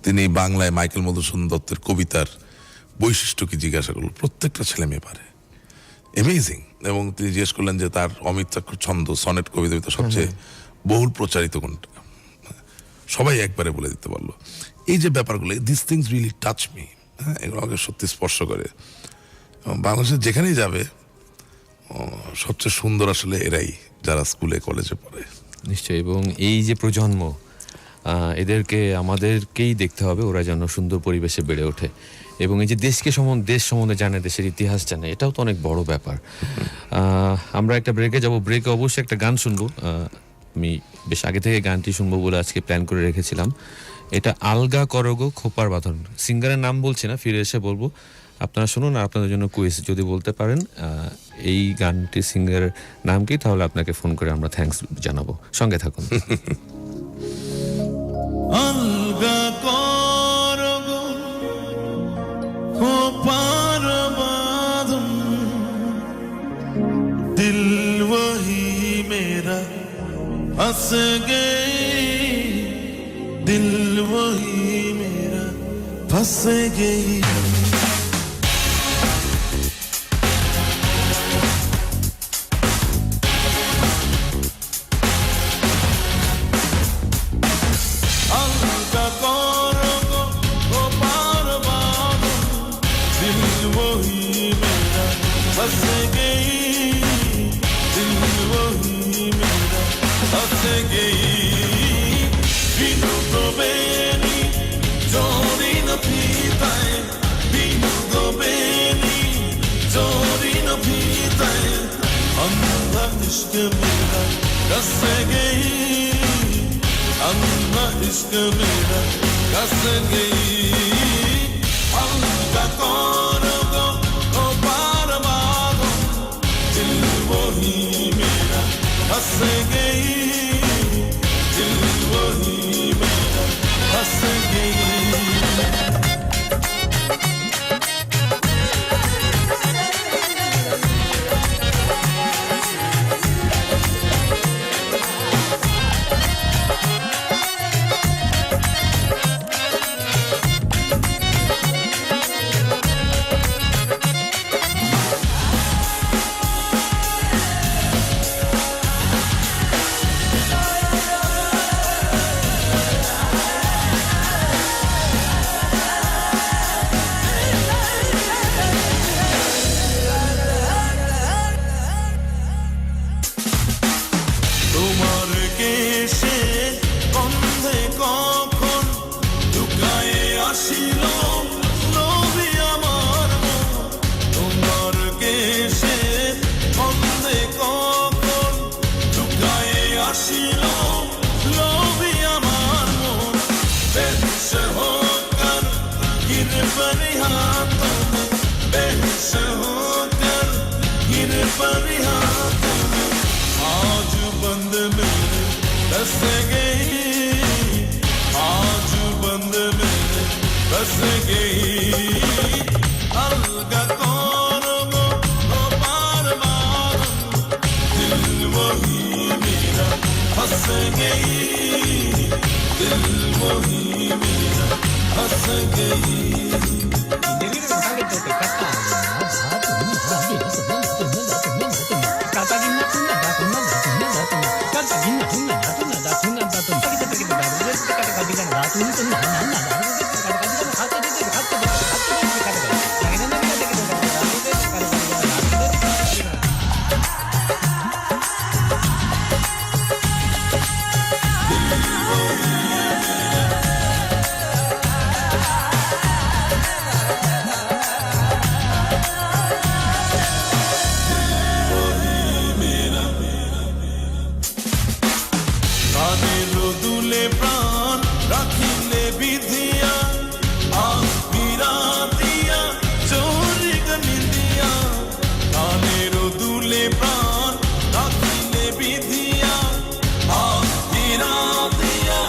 তিনি বাংলায় মাইকেল মধুসূদন দত্তের কবিতার বৈশিষ্ট্য কি জিজ্ঞাসা করল, প্রত্যেকটা ছেলে মেয়ে পারে, অ্যামেজিং। এবং তিনি জিজ্ঞেস করলেন যে তার অমিত্রাক্ষর ছন্দ, সনেট কবিতা সবচেয়ে বহুল প্রচারিত কোনটা, সবাই একবারে বলে দিতে পারলো। এই যে ব্যাপারগুলো, this things really touch me, হ্যাঁ, এগুলো আমাকে সত্যি স্পর্শ করে। বাংলাদেশে যেখানেই যাবে সবচেয়ে সুন্দর আসলে এরাই, যারা স্কুলে কলেজে পড়ে। নিশ্চয়ই। এবং এই যে প্রজন্ম, এদেরকে আমাদেরকেই দেখতে হবে, ওরা যেন সুন্দর পরিবেশে বেড়ে ওঠে এবং এই যে দেশ সম্বন্ধে জানে, দেশের ইতিহাস জানে, এটাও তো অনেক বড় ব্যাপার। আমরা একটা ব্রেকে যাব, ব্রেকে অবশ্যই একটা গান শুনবো। আমি বেশ আগে থেকে গানটি শুনবো বলে আজকে প্ল্যান করে রেখেছিলাম। এটা আলগা করগো খোপার বাঁধন, সিঙ্গারের নাম বলছি না, ফিরে এসে বলবো। আপনারা শুনুন, আর আপনাদের জন্য কুইজ, যদি বলতে পারেন এই গানটি সিঙ্গারের নাম কি, তাহলে আপনাকে ফোন করে আমরা থ্যাঙ্কস জানাবো। সঙ্গে থাকুন। আলগা করগো খোপার বাঁধন, দিল वही मेरा फंस गई, दिल वही मेरा फंस गई। इश्क मेरा कस गई, अन्ना इश्क मेरा कस गई। अलगा करगो खोपार बाँधन, दिल वही मेरा फंस गई, हंस गई दिल वही मेरा हंस गई প্রাণের দুলে প্রাণ রাখিলে বিধিয়া আপিরা দিয়া চোরি গনিদিয়া প্রাণের দুলে প্রাণ রাখিলে বিধিয়া আপিরা দিয়া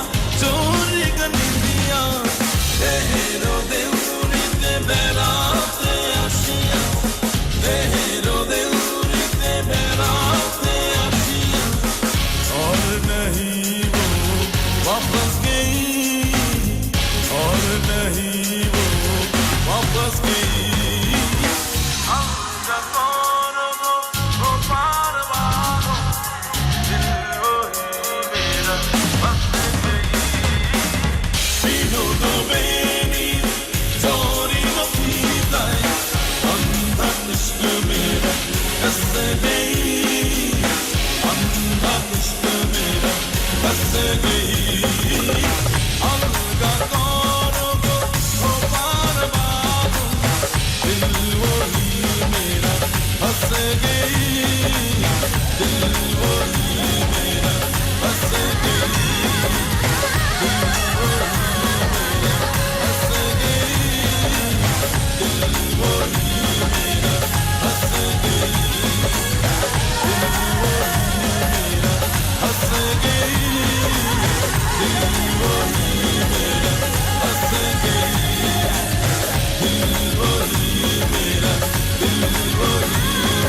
চোরি গনিদিয়া দেহেরো দেউরিতে বেড়াতে আসিয়া দেহেরো দেউরিতে বেড়াতে আসিয়া और नहीं वो वापस गई और नहीं वो वापस गई हम जतों को पार मारो दिल वही मेरा बस गई पीनो दो बेनी चोरी मफीदा अंधा इश्क मेरा बस गई अंधा इश्क मेरा बस गई अलगा कौनों को पार मारो दिल वही मेरा बस गई दिल वही मेरा बस गई दिल वही मेरा बस गई दिल वही मेरा बस गई दिल वही मेरा बस गई दिल वही मेरा बस गई दिल वही मेरा दिल वही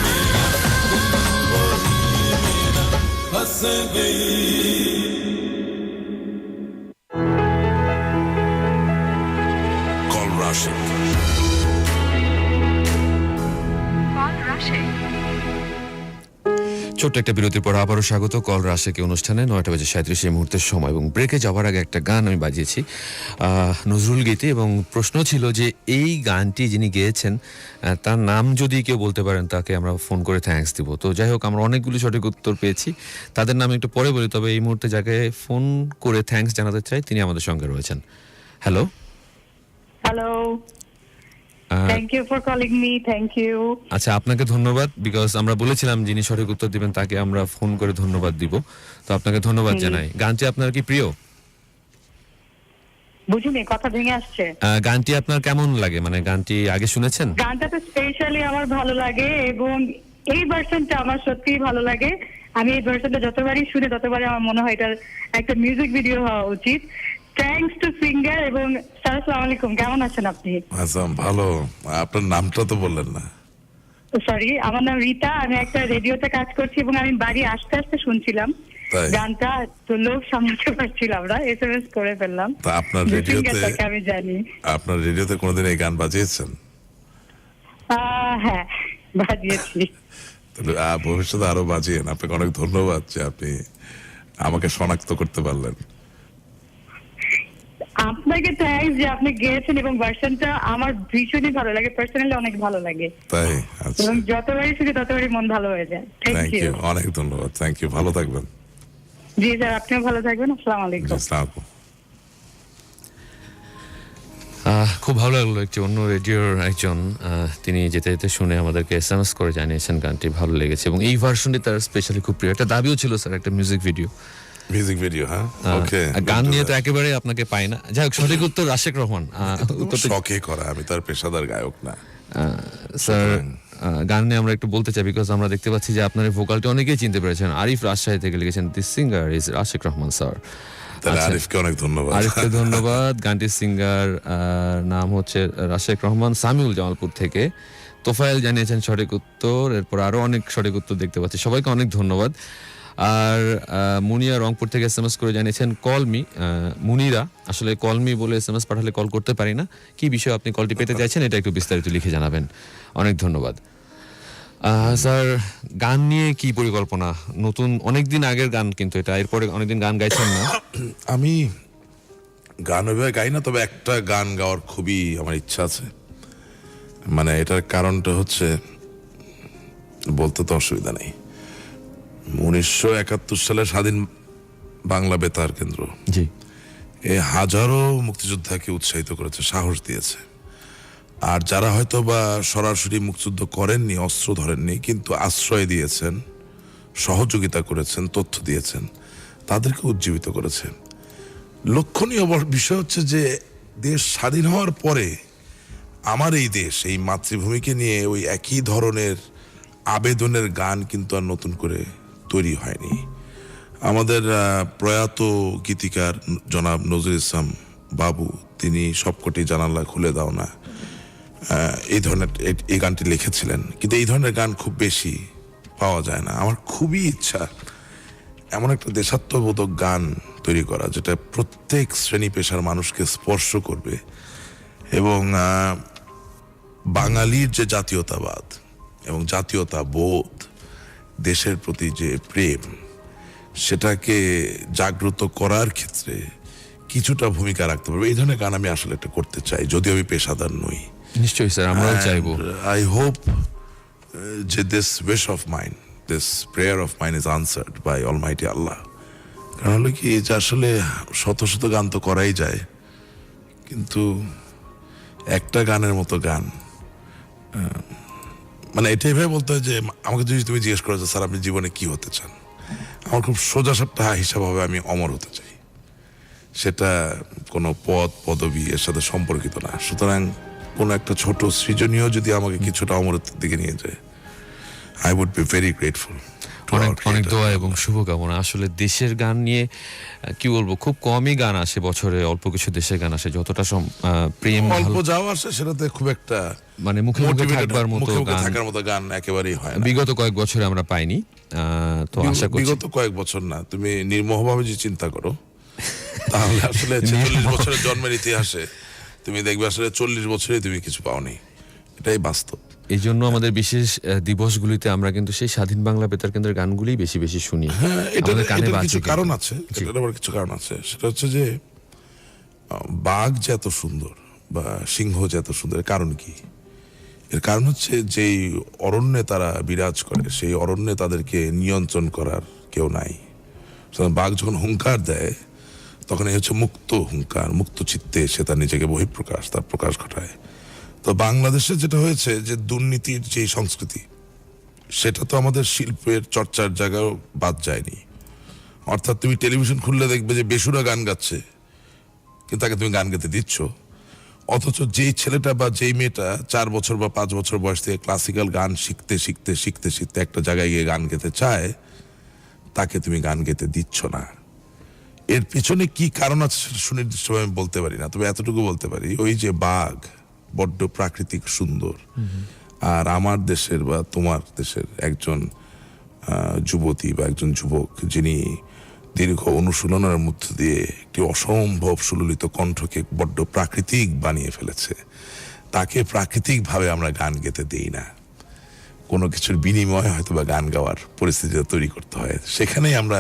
मेरा दिल वही मेरा बस गई কল রাশিক ছোট্ট একটা বিরতির পর আবারও স্বাগত কল রাশেকে অনুষ্ঠানে 9টা বেজে 37 এই মুহূর্তের সময় এবং ব্রেকে যাওয়ার আগে একটা গান আমি বাজিয়েছি নজরুল গীতি এবং প্রশ্ন ছিল যে এই গানটি যিনি গেয়েছেন তার নাম যদি কেউ বলতে পারেন তাকে আমরা ফোন করে থ্যাঙ্কস দিব। তো যাই হোক আমরা অনেকগুলি সঠিক উত্তর পেয়েছি, তাদের নাম একটু পরে বলি, তবে এই মুহূর্তে যাকে ফোন করে থ্যাঙ্কস জানাতে চাই তিনি আমাদের সঙ্গে রয়েছেন। Hello, Hello. Thank you for calling me. Thank you. আচ্ছা আপনাকে ধন্যবাদ, বিকজ আমরা বলেছিলাম যিনি সঠিক উত্তর দিবেন তাকে আমরা ফোন করে ধন্যবাদ দিব, তো আপনাকে ধন্যবাদ জানাই। গানটি আপনার কি প্রিয়? বুঝিনি, কথা ভেঙে আসছে। গানটি আপনার কেমন লাগে, মানে গানটি আগে শুনেছেন? গানটা তো স্পেশালি আমার ভালো লাগে এবং এই ভার্সনটা আমার সত্যিই ভালো লাগে। আমি এই ভার্সনটা যতবারই শুনি ততবারই আমার মনে হয় এটার একটা মিউজিক ভিডিও হওয়া উচিত। থ্যাঙ্কস টু সিঙ্গার এবং স্যার, আসসালামু আলাইকুম, কেমন আছেন আপনি? আচ্ছা ভালো, আপনার নামটা তো বললেন না। সরি, আমার নাম রীতা, আমি একটা রেডিওতে কাজ করছি এবং আমি বাড়ি আসতে আসতে শুনছিলাম তাই? গানটা, তো লোক সামলাতে পারছিলাম না, SMS করে ফেললাম। তা আপনার যে রেডিওতে সিঙ্গারটাকে আমি জানি। আপনার রেডিওতে কোনোদিন এই গান বাজিয়েছেন? হ্যাঁ, বাজিয়েছি। তাহলে ভবিষ্যতে আরো বাজিয়েন। আপনাকে অনেক ধন্যবাদ যে আপনি আমাকে শনাক্ত করতে পারলেন। আপনাকে থ্যাঙ্কস যে আপনি গেয়েছেন এবং ভার্সনটা আমার ভীষণই ভালো লাগে, পার্সোনালি অনেক ভালো লাগে তাই? আচ্ছা, এবং যতবারই শুনি ততবারই মন ভালো হয়ে যায়। Thank thank you. ইউ, অনেক ধন্যবাদ, থ্যাংক ইউ, ভালো থাকবেন। জি স্যার, আপনিও ভালো থাকবেন। আসসালামু জি, আলাইকুম। আসসালামু আলাইকুম। খুব ভালো লাগলো, একটি অন্য রেডিওর একজন তিনি যেতে যেতে শুনে আমাদেরকে SMS করে জানিয়েছেন গানটি ভালো লেগেছে এবং এই ভার্সনটি তার স্পেশালি খুব প্রিয়। একটা দাবিও ছিল স্যার, একটা মিউজিক ভিডিও। Music video? হ্যাঁ, ওকে। গান নিয়ে তো একেবারে আপনাকে পাই না। যাই হোক, সঠিক উত্তর রাশেক রহমান। উত্তরটা শখে করা, আমি তার পেশাদার গায়ক না। স্যার গান নিয়ে আমরা একটু বলতে চাই, বিকজ আমরা দেখতে পাচ্ছি যে আপনার ভোকালটি অনেকেই চিনতে পেরেছেন। আরিফ রাজশাহী থেকে লিখেছেন, this singer is Rashek Rahman sir. তাহলে আরিফকে অনেক ধন্যবাদ। আরিফকে ধন্যবাদ। গানটির সিঙ্গার নাম হচ্ছে রাশেক রহমান, সামিউল জামালপুর থেকে। তোফায়েল জানিয়েছেন সঠিক উত্তর, এরপর আরো অনেক সঠিক উত্তর দেখতে পাচ্ছি, সবাইকে অনেক ধন্যবাদ। আর মুনিয়া রংপুর থেকে SMS করে জানিয়েছেন কলমি। মুনিরা আসলে কলমি বলে SMS পাঠালে কল করতে পারি না, কি বিষয়ে আপনি কলটি পেতে চাইছেন এটা একটু বিস্তারিত লিখে জানাবেন। অনেক ধন্যবাদ। স্যার, গান নিয়ে কি পরিকল্পনা? নতুন অনেকদিন আগের গান কিন্তু এটা, এরপরে অনেকদিন গান গাইছেন না। আমি গান ওইভাবে গাই না, তবে একটা গান গাওয়ার খুবই আমার ইচ্ছা আছে। মানে এটার কারণটা হচ্ছে, বলতে তো অসুবিধা নেই, 1971 সালে স্বাধীন বাংলা বেতার কেন্দ্র জি, এ হাজারো মুক্তিযোদ্ধাকে উৎসাহিত করেছে, সাহস দিয়েছে। আর যারা হয়তো বা সরাসরি মুক্তিযুদ্ধ করেননি, অস্ত্র ধরেননি, কিন্তু আশ্রয় দিয়েছেন, সহযোগিতা করেছেন, তথ্য দিয়েছেন, তাদেরকে উজ্জীবিত করেছে। লক্ষণীয় বিষয় হচ্ছে যে দেশ স্বাধীন হওয়ার পরে আমার এই দেশ, এই মাতৃভূমিকে নিয়ে ওই একই ধরনের আবেদনের গান কিন্তু আর নতুন করে তৈরি হয়নি। আমাদের প্রয়াত গীতিকার জনাব নজরুল ইসলাম বাবু, তিনি সবকটি জানালা খুলে দাও না, এই ধরনের এই গানটি লিখেছিলেন, কিন্তু এই ধরনের গান খুব বেশি পাওয়া যায় না। আমার খুবই ইচ্ছা এমন একটা দেশাত্মবোধক গান তৈরি করা, যেটা প্রত্যেক শ্রেণী পেশার মানুষকে স্পর্শ করবে এবং বাঙালির যে জাতীয়তাবাদ এবং জাতীয়তা বোধ, দেশের প্রতি যে প্রেম, সেটাকে জাগ্রত করার ক্ষেত্রে কিছুটা ভূমিকা রাখতে পারবে। এই ধরনের গান আমি আসলে একটা করতে চাই, যদিও আমি পেশাদার নই। নিশ্চয়ই স্যার, আমরাও চাইবো। আই হোপ যে this wish of mine, this prayer of mine is answered by almighty Allah. কারণ হলো কি, যে আসলে শত শত গান তো করাই যায়, কিন্তু একটা গানের মতো গান, মানে এটাই ভাবে বলতে হয় যে আমাকে যদি তুমি জিজ্ঞেস করো যে স্যার আপনি জীবনে কি হতে চান, আমার খুব সোজাসাপটা হিসাব হবে, আমি অমর হতে চাই। সেটা কোনো পদ পদবি এর সাথে সম্পর্কিত না। সুতরাং কোনো একটা ছোট সৃজনীয় যদি আমাকে কিছুটা অমরত্বের দিকে নিয়ে যায়, I would be very grateful. অনেক অনেক দোয়া এবং শুভকামনা। আসলে দেশের গান নিয়ে কি বলবো, খুব কমই গান আসে বছরে, অল্প কিছু দেশের গান আসে, যতটা প্রেম অল্প যাওয়া আসে সেটাতে খুব একটা মানে মুখে মুখে থাকবার মতো মুখে মুখে গান থাকার মতো গান একেবারেই হয় না। বিগত কয়েক বছরে আমরা পাইনি। তো আশা করছি বিগত কয়েক বছর না, তুমি নির্মোহভাবে যে চিন্তা করো তাহলে আসলে 46 বছরের জন্মের ইতিহাসে তুমি দেখবে আসলে 40 বছরে তুমি কিছু পাওনি, এটাই বাস্তব। এই জন্য আমাদের বিশেষ দিবসগুলিতে আমরা কিন্তু সেই স্বাধীন বাংলা বেতার কেন্দ্রের গানগুলি বেশি বেশি শুনি। এটার আমাদের কানে বাজে কিছু কিন্তু। কারণ আছে, এটার আবার কিছু কারণ আছে। সেটা হচ্ছে যে বাঘ যে এত সুন্দর বা সিংহ যে এত সুন্দর, এর কারণ কি? এর কারণ হচ্ছে যেই অরণ্যে তারা বিরাজ করে, সেই অরণ্যে তাদেরকে নিয়ন্ত্রণ করার কেউ নাই। বাঘ যখন হুঙ্কার দেয়, তখন এই হচ্ছে মুক্ত হুঙ্কার, মুক্ত চিত্তে সে তার নিজেকে বহিঃপ্রকাশ, তার প্রকাশ ঘটায়। তো বাংলাদেশে যেটা হয়েছে যে দুর্নীতির যে সংস্কৃতি, সেটা তো আমাদের শিল্পের চর্চার জায়গাও বাদ যায়নি। অর্থাৎ তুমি টেলিভিশন খুললে দেখবে যে বেসুরা গান গাচ্ছে, কিন্তু তাকে তুমি গান গাইতে দিচ্ছ, অথচ যেই ছেলেটা বা যেই মেয়েটা 4 বছর বা 5 বছর বয়স থেকে ক্লাসিক্যাল গান শিখতে শিখতে শিখতে শিখতে একটা জায়গায় গিয়ে গান গেতে চায়, তাকে তুমি গান গেতে দিচ্ছ না। এর পিছনে কি কারণ আছে সেটা সুনির্দিষ্টভাবে আমি বলতে পারি না, তবে এতটুকু বলতে পারি, ওই যে বাঘ বড্ড প্রাকৃতিক সুন্দর, আর আমার দেশের বা তোমার দেশের একজন যুবতী বা একজন যুবক যিনি দীর্ঘ অনুশীলনের মধ্য দিয়ে একটি অসম্ভব সুললিত কণ্ঠকে বড্ড প্রাকৃতিক বানিয়ে ফেলেছে, তাকে প্রাকৃতিকভাবে আমরা গান গেতে দেই না। কোনো কিছুর বিনিময়ে হয়তো বা গান গাওয়ার পরিস্থিতি তৈরি করতে হয়। সেখানেই আমরা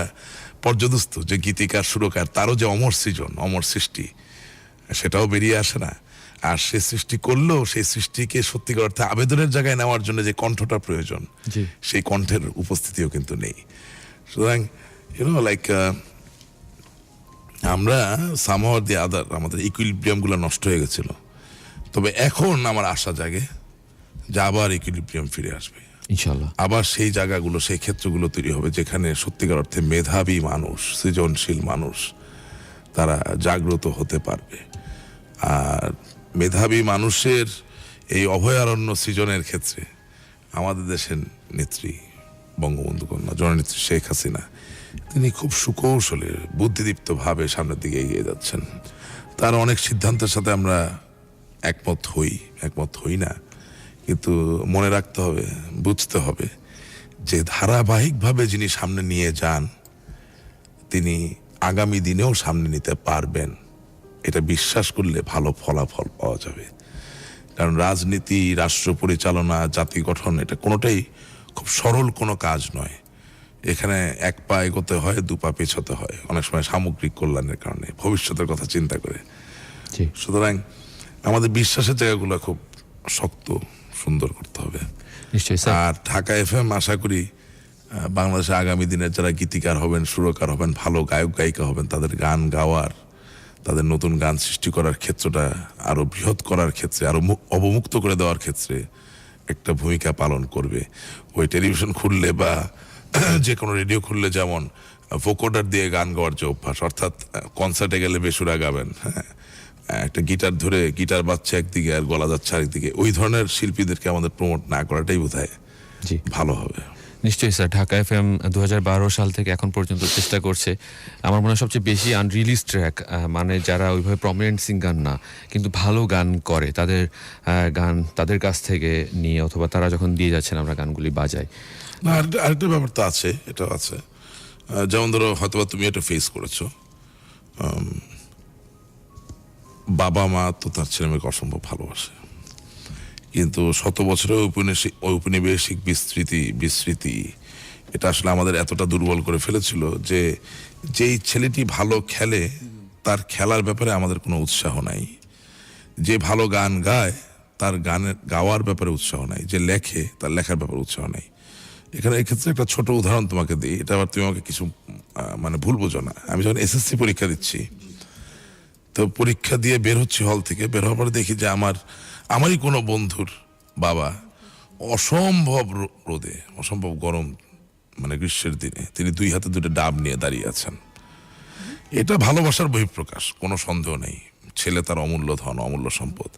পর্যদস্ত যে গীতিকার সুরকার, তারও যে অমর সৃজন, অমর সৃষ্টি, সেটাও বেরিয়ে আসে না। আর সে সৃষ্টি করলেও সেই সৃষ্টিকে সত্যিকার অর্থে আবেদনের জায়গায় নেওয়ার জন্য যে কণ্ঠটা প্রয়োজন, সেই কণ্ঠের উপস্থিতিও কিন্তু নেই। সুতরাং আমরা সামহাও দি আদার, আমাদের ইকুইলিব্রিয়াম গুলো নষ্ট হয়ে গেছিল। তবে এখন আমার আশা জাগে যে আবার ইকুইলিব্রিয়াম ফিরে আসবে ইনশাআল্লাহ। আবার সেই জায়গাগুলো, সেই ক্ষেত্রগুলো তৈরি হবে যেখানে সত্যিকার অর্থে মেধাবী মানুষ, সৃজনশীল মানুষ তারা জাগ্রত হতে পারবে। আর মেধাবী মানুষের এই অভয়ারণ্য সৃজনের ক্ষেত্রে আমাদের দেশের নেত্রী, বঙ্গবন্ধু কন্যা জননেত্রী শেখ হাসিনা, তিনি খুব সুকৌশলে বুদ্ধিদীপ্তভাবে সামনের দিকে এগিয়ে যাচ্ছেন। তার অনেক সিদ্ধান্তের সাথে আমরা একমত হই না, কিন্তু মনে রাখতে হবে, বুঝতে হবে যে ধারাবাহিকভাবে যিনি সামনে নিয়ে যান তিনি আগামী দিনেও সামনে নিতে পারবেন, এটা বিশ্বাস করলে ভালো ফলাফল পাওয়া যাবে। কারণ রাজনীতি, রাষ্ট্র পরিচালনা, জাতি গঠন, এটা কোনোটাই খুব সরল কোনো কাজ নয়। এখানে এক পা এগোতে হয়, দু পা পেছোতে হয়, অনেক সময় সামগ্রিক কল্যাণের কারণে, ভবিষ্যতের কথা চিন্তা করে। জি, সুতরাং আমাদের বিশ্বাসের জায়গাগুলো খুব শক্ত, সুন্দর করতে হবে। নিশ্চয়ই স্যার। আর ঢাকা এফএম আশা করি বাংলাদেশে আগামী দিনের যারা গীতিকার হবেন, সুরকার হবেন, ভালো গায়ক গায়িকা হবেন, তাদের গান গাওয়ার, তাদের নতুন গান সৃষ্টি করার ক্ষেত্রটা আরো বৃহৎ করার ক্ষেত্রে, আরো অবমুক্ত করে দেওয়ার ক্ষেত্রে একটা ভূমিকা পালন করবে। ওই টেলিভিশন খুললে বা যে কোনো রেডিও খুললে যেমন ভোকোডার দিয়ে গান গাওয়ার যে অভ্যাস, অর্থাৎ কনসার্টে গেলে বেসুরা গাবেন, হ্যাঁ, একটা গিটার ধরে গিটার বাজছে একদিকে আর গলা যাচ্ছে আরেকদিকে, ওই ধরনের শিল্পীদেরকে আমাদের প্রমোট না করাটাই বোধহয় জি, ভালো হবে। নিশ্চয়ই স্যার। ঢাকা এফএম 2012 সাল থেকে এখন পর্যন্ত চেষ্টা করছে, আমার মনে হয় সবচেয়ে বেশি আনরিলিজ ট্র্যাক, মানে যারা ওইভাবে প্রমিনেন্ট সিঙ্গার না কিন্তু ভালো গান করে তাদের গান তাদের কাছ থেকে নিয়ে অথবা তারা যখন দিয়ে যাচ্ছেন আমরা গানগুলি বাজাই। না, আরেকটা ব্যাপার তো আছে, এটাও আছে। যেমন ধরো হয়তোবা তুমি এটা ফেস করেছো, বাবা মা তো তার ছেলে মেয়েকে অসম্ভব ভালোবাসে, কিন্তু শত বছরের ঔপনিবেশিক বিস্মৃতি এটা আসলে আমাদের এতটা দুর্বল করে ফেলেছিল যে যেই ছেলেটি ভালো খেলে তার খেলার ব্যাপারে আমাদের কোনো উৎসাহ নাই, যে ভালো গান গায় তার গানের গাওয়ার ব্যাপারে উৎসাহ নাই, যে লেখে তার লেখার ব্যাপারে উৎসাহ নাই। এখানে এক্ষেত্রে একটা ছোট উদাহরণ তোমাকে দিই, এটা আবার তুমি আমাকে কিছু মানে ভুল বোঝো না। আমি যখন এসএসসি পরীক্ষা দিচ্ছি, তো পরীক্ষা দিয়ে বের হচ্ছি হল থেকে, বের হওয়ার পরে দেখি যে আমারই কোনো বন্ধুর বাবা অসম্ভব রোদে, অসম্ভব গরম, মানে গ্রীষ্মের দিনে তিনি 2 হাতে 2টা ডাব নিয়ে দাঁড়িয়ে আছেন। এটা ভালোবাসার বহিঃপ্রকাশ, কোনো সন্দেহ নেই। ছেলে তার অমূল্য ধন, অমূল্য সম্পদ।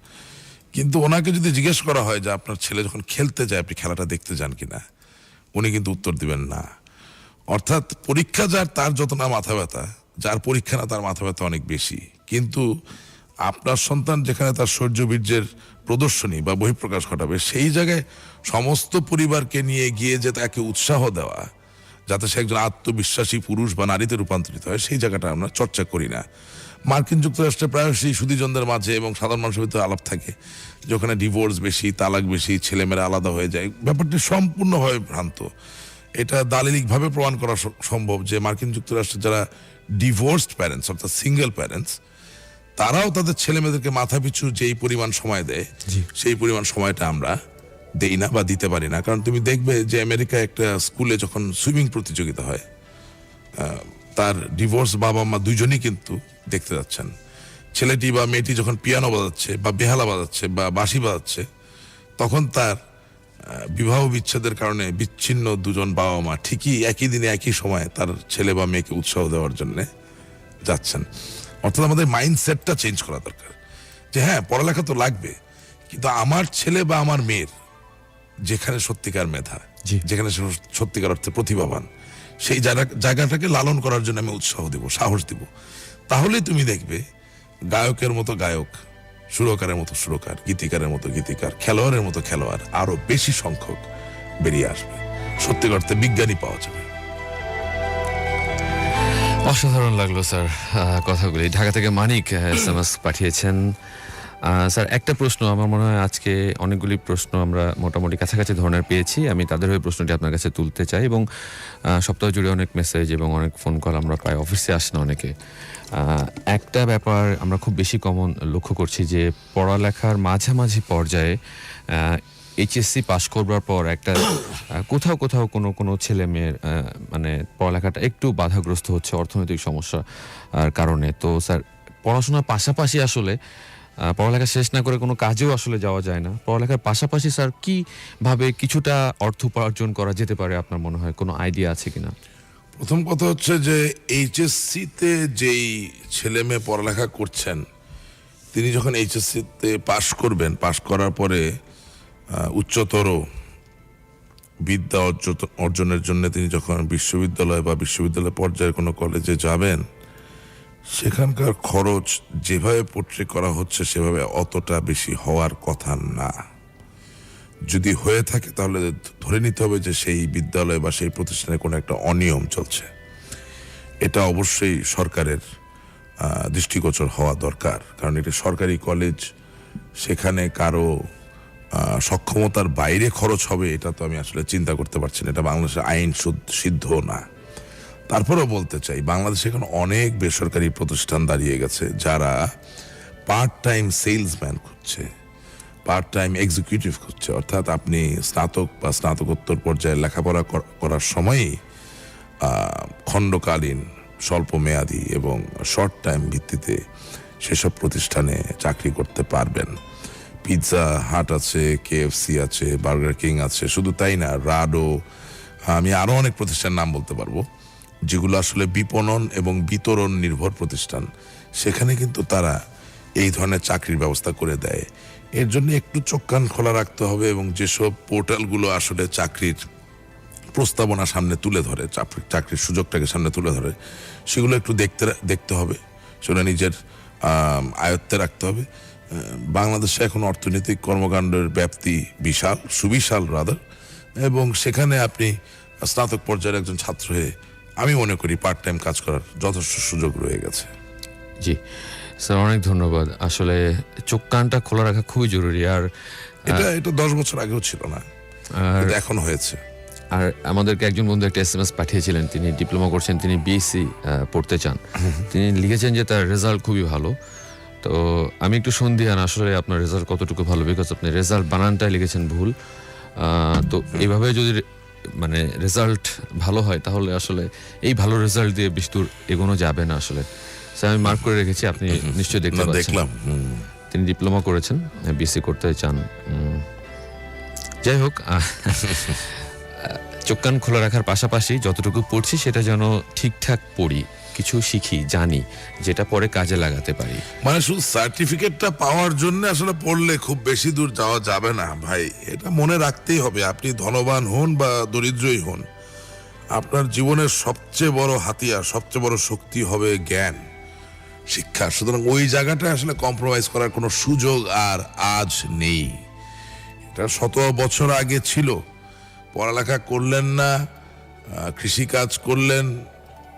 কিন্তু ওনাকে যদি জিজ্ঞেস করা হয় যে আপনার ছেলে যখন খেলতে যায় আপনি খেলাটা দেখতে যান কিনা, উনি কিন্তু উত্তর দিবেন না। অর্থাৎ পরীক্ষা যার তার যত না মাথা ব্যথা, যার পরীক্ষা না তার মাথা ব্যথা অনেক বেশি। কিন্তু আপনার সন্তান যেখানে তার শৌর্য বীর্যের প্রদর্শনী বা বহিঃপ্রকাশ ঘটাবে, সেই জায়গায় সমস্ত পরিবারকে নিয়ে গিয়ে যে তাকে উৎসাহ দেওয়া, যাতে সে একজন আত্মবিশ্বাসী পুরুষ বা নারীতে রূপান্তরিত হয়, সেই জায়গাটা আমরা চর্চা করি না। মার্কিন যুক্তরাষ্ট্রে প্রায়শই সুধীজনদের মাঝে এবং সাধারণ মানুষের ভিতরে আলাপ থাকে যেখানে ডিভোর্স বেশি, তালাক বেশি, ছেলেমেয়েরা আলাদা হয়ে যায়। ব্যাপারটি সম্পূর্ণভাবে ভ্রান্ত। এটা দালিলিকভাবে প্রমাণ করা সম্ভব যে মার্কিন যুক্তরাষ্ট্রে যারা ডিভোর্সড প্যারেন্টস, অর্থাৎ সিঙ্গেল প্যারেন্টস, তারাও তাদের ছেলে মেয়েদেরকে মাথা পিছু যেই পরিমাণ সময় দেয়, সেই পরিমাণ সময়টা আমরা দেই না বা দিতে পারি না। কারণ তুমি দেখবে যে আমেরিকায় একটা স্কুলে যখন সুইমিং প্রতিযোগিতা হয়, তার ডিভোর্স বাবা মা দুজনই কিন্তু দেখতে যাচ্ছেন। ছেলেটি বা মেয়েটি যখন পিয়ানো বাজাচ্ছে বা বেহালা বাজাচ্ছে বা বাঁশি বাজাচ্ছে, তখন তার বিবাহ বিচ্ছেদের কারণে বিচ্ছিন্ন দুজন বাবা মা ঠিকই একই দিনে একই সময়ে তার ছেলে বা মেয়েকে উৎসাহ দেওয়ার জন্য যাচ্ছেন। অর্থাৎ আমাদের মাইন্ডসেটটা চেঞ্জ করা দরকার যে হ্যাঁ, পড়ালেখা তো লাগবে, কিন্তু আমার ছেলে বা আমার মেয়ের যেখানে সত্যিকার মেধা, যেখানে সত্যিকার অর্থে প্রতিভাবান, সেই জায়গাটাকে লালন করার জন্য আমি উৎসাহ দিব, সাহস দিব। তাহলে তুমি দেখবে গায়কের মতো গায়ক, সুরকারের মতো সুরকার, গীতিকারের মতো গীতিকার, খেলোয়াড়ের মতো খেলোয়াড় আরো বেশি সংখ্যক বেরিয়ে আসবে। সত্যিকার অর্থে বিজ্ঞানী পাওয়া যাবে। অসাধারণ লাগলো স্যার কথাগুলি। ঢাকা থেকে মানিক এসএমএস পাঠিয়েছেন। স্যার একটা প্রশ্ন, আমার মনে হয় আজকে অনেকগুলি প্রশ্ন আমরা মোটামুটি কাছাকাছি ধরনের পেয়েছি, আমি তাদের ওই প্রশ্নটি আপনার কাছে তুলতে চাই। এবং সপ্তাহ জুড়ে অনেক মেসেজ এবং অনেক ফোন কল আমরা পাই, অফিসে আসেন অনেকে। একটা ব্যাপার আমরা খুব বেশি কমন লক্ষ্য করছি যে পড়ালেখার মাঝামাঝি পর্যায়ে এইচএসসি পাস করবার পর একটা কোথাও কোথাও কোনো ছেলে মেয়ের মানে পড়ালেখাটা একটু বাধাগ্রস্ত হচ্ছে অর্থনৈতিক সমস্যার কারণে। তো স্যার পড়াশোনার পাশাপাশি আসলে পড়ালেখা শেষ না করে কোনো কাজেও আসলে যাওয়া যায় না, পড়ালেখার পাশাপাশি স্যার কিভাবে কিছুটা অর্থ উপার্জন করা যেতে পারে আপনার মনে হয়, কোনো আইডিয়া আছে কিনা? প্রথম কথা হচ্ছে যে এইচএসসিতে যেই ছেলে মেয়ে পড়ালেখা করছেন, তিনি যখন এইচএসসিতে পাশ করবেন, পাশ করার পরে উচ্চতর বিদ্যা অর্জনের জন্য তিনি যখন বিশ্ববিদ্যালয় বা বিশ্ববিদ্যালয় পর্যায়ের কোনো কলেজে যাবেন, সেখানকার খরচ যেভাবে পোট্রে করা হচ্ছে সেভাবে অতটা বেশি হওয়ার কথা না। যদি হয়ে থাকে তাহলে ধরে নিতে হবে যে সেই বিদ্যালয় বা সেই প্রতিষ্ঠানে কোনো একটা অনিয়ম চলছে। এটা অবশ্যই সরকারের দৃষ্টিগোচর হওয়া দরকার, কারণ এটা সরকারি কলেজ, সেখানে কারো সক্ষমতার বাইরে খরচ হবে এটা তো আমি আসলে চিন্তা করতে পারছি না। এটা বাংলাদেশের আইন সিদ্ধ না। তারপরেও বলতে চাই, বাংলাদেশে এখন অনেক বেসরকারি প্রতিষ্ঠান দাঁড়িয়ে গেছে যারা পার্ট টাইম সেলসম্যান খুঁজছে, পার্ট টাইম এক্সিকিউটিভ খুঁজছে। অর্থাৎ আপনি স্নাতক বা স্নাতকোত্তর পর্যায়ে লেখাপড়া করার সময়ই খণ্ডকালীন, স্বল্প মেয়াদী এবং শর্ট টাইম ভিত্তিতে সেসব প্রতিষ্ঠানে চাকরি করতে পারবেন। পিৎজা হাট আছে, KFC আছে, বার্গার কিং আছে, শুধু তাই না, রাডো, আমি আরো অনেক প্রতিষ্ঠানের নাম বলতে পারবো যেগুলো আসলে বিপণন এবং বিতরণ নির্ভর প্রতিষ্ঠান। সেখানে কিন্তু তারা এই ধরনের চাকরির ব্যবস্থা করে দেয়। এর জন্য একটু চোখ কান খোলা রাখতে হবে এবং যেসব পোর্টালগুলো আসলে চাকরির প্রস্তাবনা সামনে তুলে ধরে, চাকরির সুযোগটাকে সামনে তুলে ধরে, সেগুলো একটু দেখতে হবে, সেগুলো নিজের আয়ত্তে রাখতে হবে। বাংলাদেশে এখন অর্থনৈতিক কর্মকাণ্ডের ব্যাপ্তি বিশাল, সুবিশাল রাদার, এবং সেখানে আপনি স্নাতক পর্যায়ের একজন ছাত্র হয়ে আমি মনে করি পার্ট টাইম কাজ করার যথেষ্ট সুযোগ রয়ে গেছে। জি স্যার, অনেক ধন্যবাদ। আসলে চোখ কানটা খোলা রাখা খুবই জরুরি। আর এটা 10 বছর আগেও ছিল না, কিন্তু এখন হয়েছে। আর আমাদেরকে একজন বন্ধু একটা SMS পাঠিয়েছিলেন, তিনি ডিপ্লোমা করছেন, তিনি BSc পড়তে চান। তিনি লিখেছেন যে তার রেজাল্ট খুবই ভালো। তো আমি একটু সন্দিহান আসলে আপনার রেজাল্ট কতটুকু ভালো, বিকজ আপনি রেজাল্ট বানানটাই লিখেছেন ভুল। তো এইভাবে যদি মানে রেজাল্ট ভালো হয় তাহলে আসলে এই ভালো রেজাল্ট দিয়ে বেশি দূর এগোনো যাবে না আসলে। আমি মার্ক করে রেখেছি, আপনি নিশ্চয়ই দেখতে পাচ্ছেন। দেখলাম তিনি ডিপ্লোমা করেছেন, BSc করতে চান। যাই হোক, চোখ কান খোলা রাখার পাশাপাশি যতটুকু পড়ছি সেটা যেন ঠিকঠাক পড়ি, কিছু শিখি, জানি, যেটা পরে কাজে লাগাতে পারি। মানে শুধু সার্টিফিকেটটা পাওয়ার জন্য আসলে পড়লে খুব বেশি দূর যাওয়া যাবে না ভাই, এটা মনে রাখতেই হবে। আপনি ধনবান হন বা দরিদ্রই হন, আপনার জীবনের সবচেয়ে বড় হাতিয়ার, সবচেয়ে বড় শক্তি হবে জ্ঞান, শিক্ষা। সুতরাং ওই জায়গাটা আসলে কম্প্রোমাইজ করার কোনো সুযোগ আর আজ নেই। এটা 17 বছর আগে ছিল, পড়ালেখা করলেন না, কৃষিকাজ করলেন,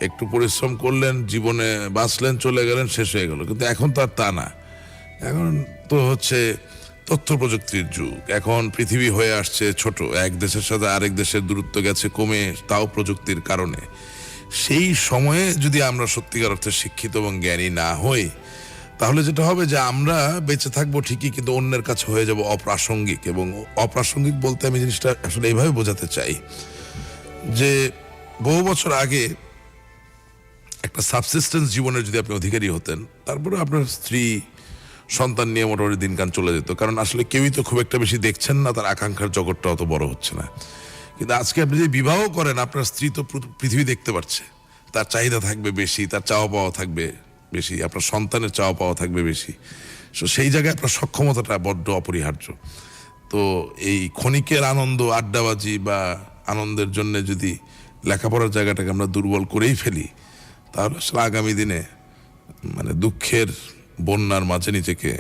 একটু পরিশ্রম করলেন, জীবনে বাঁচলেন, চলে গেলেন, শেষ হয়ে গেল। কিন্তু এখন তো আর তা না। এখন তো হচ্ছে তথ্য প্রযুক্তির যুগ। এখন পৃথিবী হয়ে আসছে ছোট, এক দেশের সাথে আরেক দেশের দূরত্ব গেছে কমে, তাও প্রযুক্তির কারণে। সেই সময়ে যদি আমরা সত্যিকার অর্থে শিক্ষিত এবং জ্ঞানী না হই, তাহলে যেটা হবে যে আমরা বেঁচে থাকবো ঠিকই, কিন্তু অন্যের কাছে হয়ে যাব অপ্রাসঙ্গিক। এবং অপ্রাসঙ্গিক বলতে আমি জিনিসটা আসলে এইভাবে বোঝাতে চাই যে বহু বছর আগে একটা সাবসিস্টেন্স জীবনের যদি আপনি অধিকারী হতেন, তারপরে আপনার স্ত্রী সন্তান নিয়ে মোটামুটি দিনকান চলে যেত, কারণ আসলে কেউই তো খুব একটা বেশি দেখছেন না, তার আকাঙ্ক্ষার জগৎটা অত বড় হচ্ছে না। কিন্তু আজকে আপনি যে বিবাহ করেন, আপনার স্ত্রী তো পৃথিবী দেখতে পাচ্ছে, তার চাহিদা থাকবে বেশি, তার চাওয়া পাওয়া থাকবে বেশি, আপনার সন্তানের চাওয়া পাওয়া থাকবে বেশি। সো সেই জায়গায় আপনার সক্ষমতাটা বড্ড অপরিহার্য। তো এই ক্ষণিকের আনন্দ, আড্ডাবাজি বা আনন্দের জন্য যদি লেখাপড়ার জায়গাটাকে আমরা দুর্বল করেই ফেলি, তাহলে আসলে আগামী দিনে মানে দুঃখের বন্যার মাঝে নিজেকে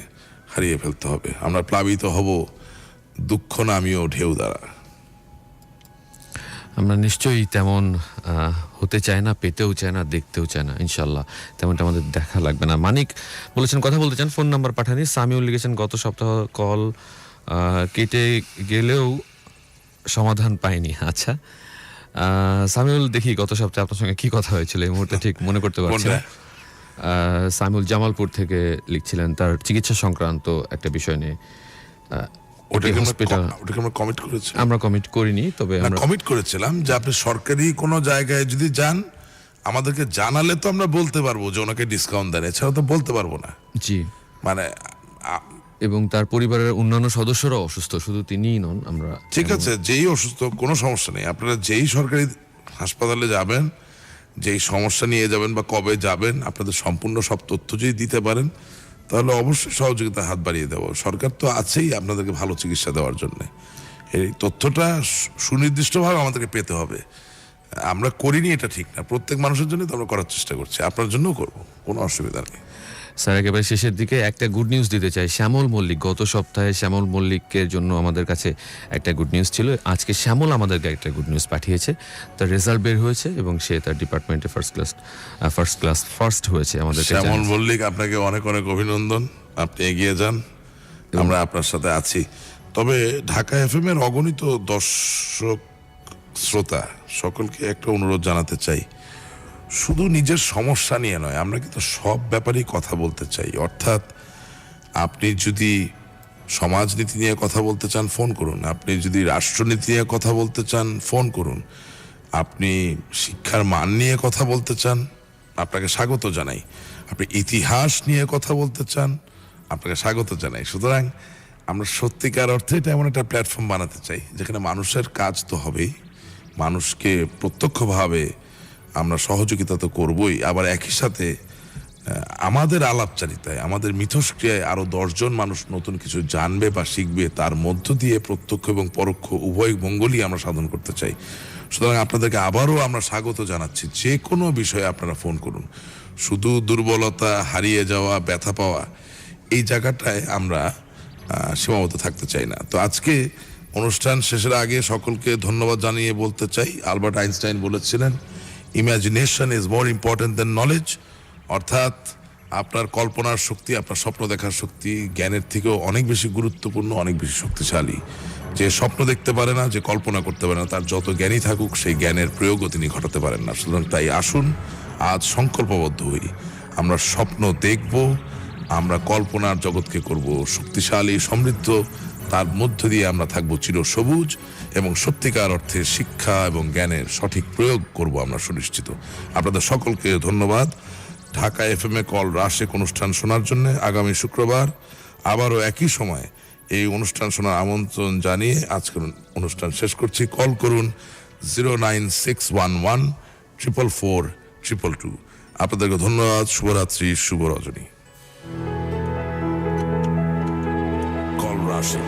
হারিয়ে ফেলতে হবে। আমরা প্লাবিত হব দুঃখ নামীয় ঢেউ দ্বারা। আমরা নিশ্চয়ই তেমন হতে চাই না, পেতেও চাই না, দেখতেও চাই না। ইনশাল্লাহ তেমনটা আমাদের দেখা লাগবে না। মানিক বলেছেন কথা বলতে চান, ফোন নাম্বার পাঠানি। সামিউল লিখেছেন গত সপ্তাহ কল কেটে গেলেও সমাধান পাইনি। আচ্ছা সামিউল, দেখি গত সপ্তাহে আপনার সঙ্গে কি কথা হয়েছিল, এই মুহূর্তে ঠিক মনে করতে পারছি না। সামিউল জামালপুর থেকে লিখছিলেন তার চিকিৎসা সংক্রান্ত একটা বিষয় নিয়ে। আমরা কমিট করিনি, তবে আমরা কমিট করেছিলাম যে আপনি সরকারি কোনো জায়গায় যদি যান আমাদেরকে জানালে তো আমরা বলতে পারবো যে ওনাকে ডিসকাউন্ট দেন, এছাড়া তো বলতে পারবো না। জি, মানে এবং তার পরিবারের অন্যান্য সদস্যরাও অসুস্থ, শুধু তিনিই নন। আমরা ঠিক আছে, যেই অসুস্থ কোনো সমস্যা নেই, আপনারা যেই সরকারি হাসপাতালে যাবেন, যেই সমস্যা নিয়ে যাবেন বা কবে যাবেন, আপনাদের সম্পূর্ণ সব তথ্য যদি দিতে পারেন তাহলে অবশ্যই সহযোগিতা হাত বাড়িয়ে দেবো। সরকার তো আছেই আপনাদেরকে ভালো চিকিৎসা দেওয়ার জন্য। এই তথ্যটা সুনির্দিষ্টভাবে আমাদেরকে পেতে হবে। আমরা করিনি এটা ঠিক না, প্রত্যেক মানুষের জন্য তো আমরা করার চেষ্টা করছি, আপনার জন্যও করবো, কোনো অসুবিধা নেই। স্যার একেবারে শেষের দিকে একটা গুড নিউজ দিতে চাই। শ্যামল মল্লিক, গত সপ্তাহে শ্যামল মল্লিকের জন্য আমাদের কাছে একটা গুড নিউজ ছিল। আজকে শ্যামল আমাদেরকে একটা গুড নিউজ পাঠিয়েছে। তার রেজাল্ট বের হয়েছে এবং সে তার ডিপার্টমেন্টে ফার্স্ট হয়েছে। আমাদের শ্যামল মল্লিক, আপনাকে অনেক অনেক অভিনন্দন। আপনি এগিয়ে যান, আমরা আপনার সাথে আছি। তবে ঢাকা এফএম এর অগণিত দর্শক শ্রোতা সকলকে একটা অনুরোধ জানাতে চাই, শুধু নিজের সমস্যা নিয়ে নয়, আমরা কিন্তু সব ব্যাপারেই কথা বলতে চাই। অর্থাৎ আপনি যদি সমাজনীতি নিয়ে কথা বলতে চান, ফোন করুন। আপনি যদি রাষ্ট্রনীতি নিয়ে কথা বলতে চান, ফোন করুন। আপনি শিক্ষার মান নিয়ে কথা বলতে চান, আপনাকে স্বাগত জানাই। আপনি ইতিহাস নিয়ে কথা বলতে চান, আপনাকে স্বাগত জানাই। সুতরাং আমরা সত্যিকার অর্থে এটা এমন একটা প্ল্যাটফর্ম বানাতে চাই যেখানে মানুষের কাজ তো হবেই, মানুষকে প্রত্যক্ষভাবে আমরা সহযোগিতা তো করবই, আবার একই সাথে আমাদের আলাপচারিতায়, আমাদের মিথস্ক্রিয়ায় আরো 10 জন মানুষ নতুন কিছু জানবে বা শিখবে, তার মধ্য দিয়ে প্রত্যক্ষ এবং পরোক্ষ উভয় মঙ্গলই আমরা সাধন করতে চাই। সুতরাং আপনাদেরকে আবারও আমরা স্বাগত জানাচ্ছি। যে কোনো বিষয়ে আপনারা ফোন করুন। শুধু দুর্বলতা, হারিয়ে যাওয়া, ব্যথা পাওয়া, এই জায়গাটায় আমরা সীমাবদ্ধ থাকতে চাই না। তো আজকে অনুষ্ঠান শেষের আগে সকলকে ধন্যবাদ জানিয়ে বলতে চাই, আলবার্ট আইনস্টাইন বলেছিলেন, imagination is more important than knowledge. অর্থাৎ আপনার কল্পনার শক্তি, আপনার স্বপ্ন দেখার শক্তি জ্ঞানের থেকেও অনেক বেশি গুরুত্বপূর্ণ, অনেক বেশি শক্তিশালী। যে স্বপ্ন দেখতে পারে না, যে কল্পনা করতে পারে না, তার যত জ্ঞানই থাকুক সেই জ্ঞানের প্রয়োগও তিনি ঘটাতে পারেন না। সুতরাং তাই আসুন আজ সংকল্পবদ্ধ হই, আমরা স্বপ্ন দেখব, আমরা কল্পনার জগৎকে করব শক্তিশালী, সমৃদ্ধ, তার মধ্য দিয়ে আমরা থাকবো চিরসবুজ এবং সত্যিকার অর্থে শিক্ষা এবং জ্ঞানের সঠিক প্রয়োগ করব আমরা সুনিশ্চিত। আপনাদের সকলকে ধন্যবাদ। ঢাকা এফএম এ কল রাশেক অনুষ্ঠান শোনার জন্য আগামী শুক্রবার আবারও একই সময় এই অনুষ্ঠান শোনার আমন্ত্রণ জানিয়ে আজকের অনুষ্ঠান শেষ করছি। কল করুন 09611444222। আপনাদেরকে ধন্যবাদ। শুভরাত্রি, শুভ রজনী। কল রাশেক।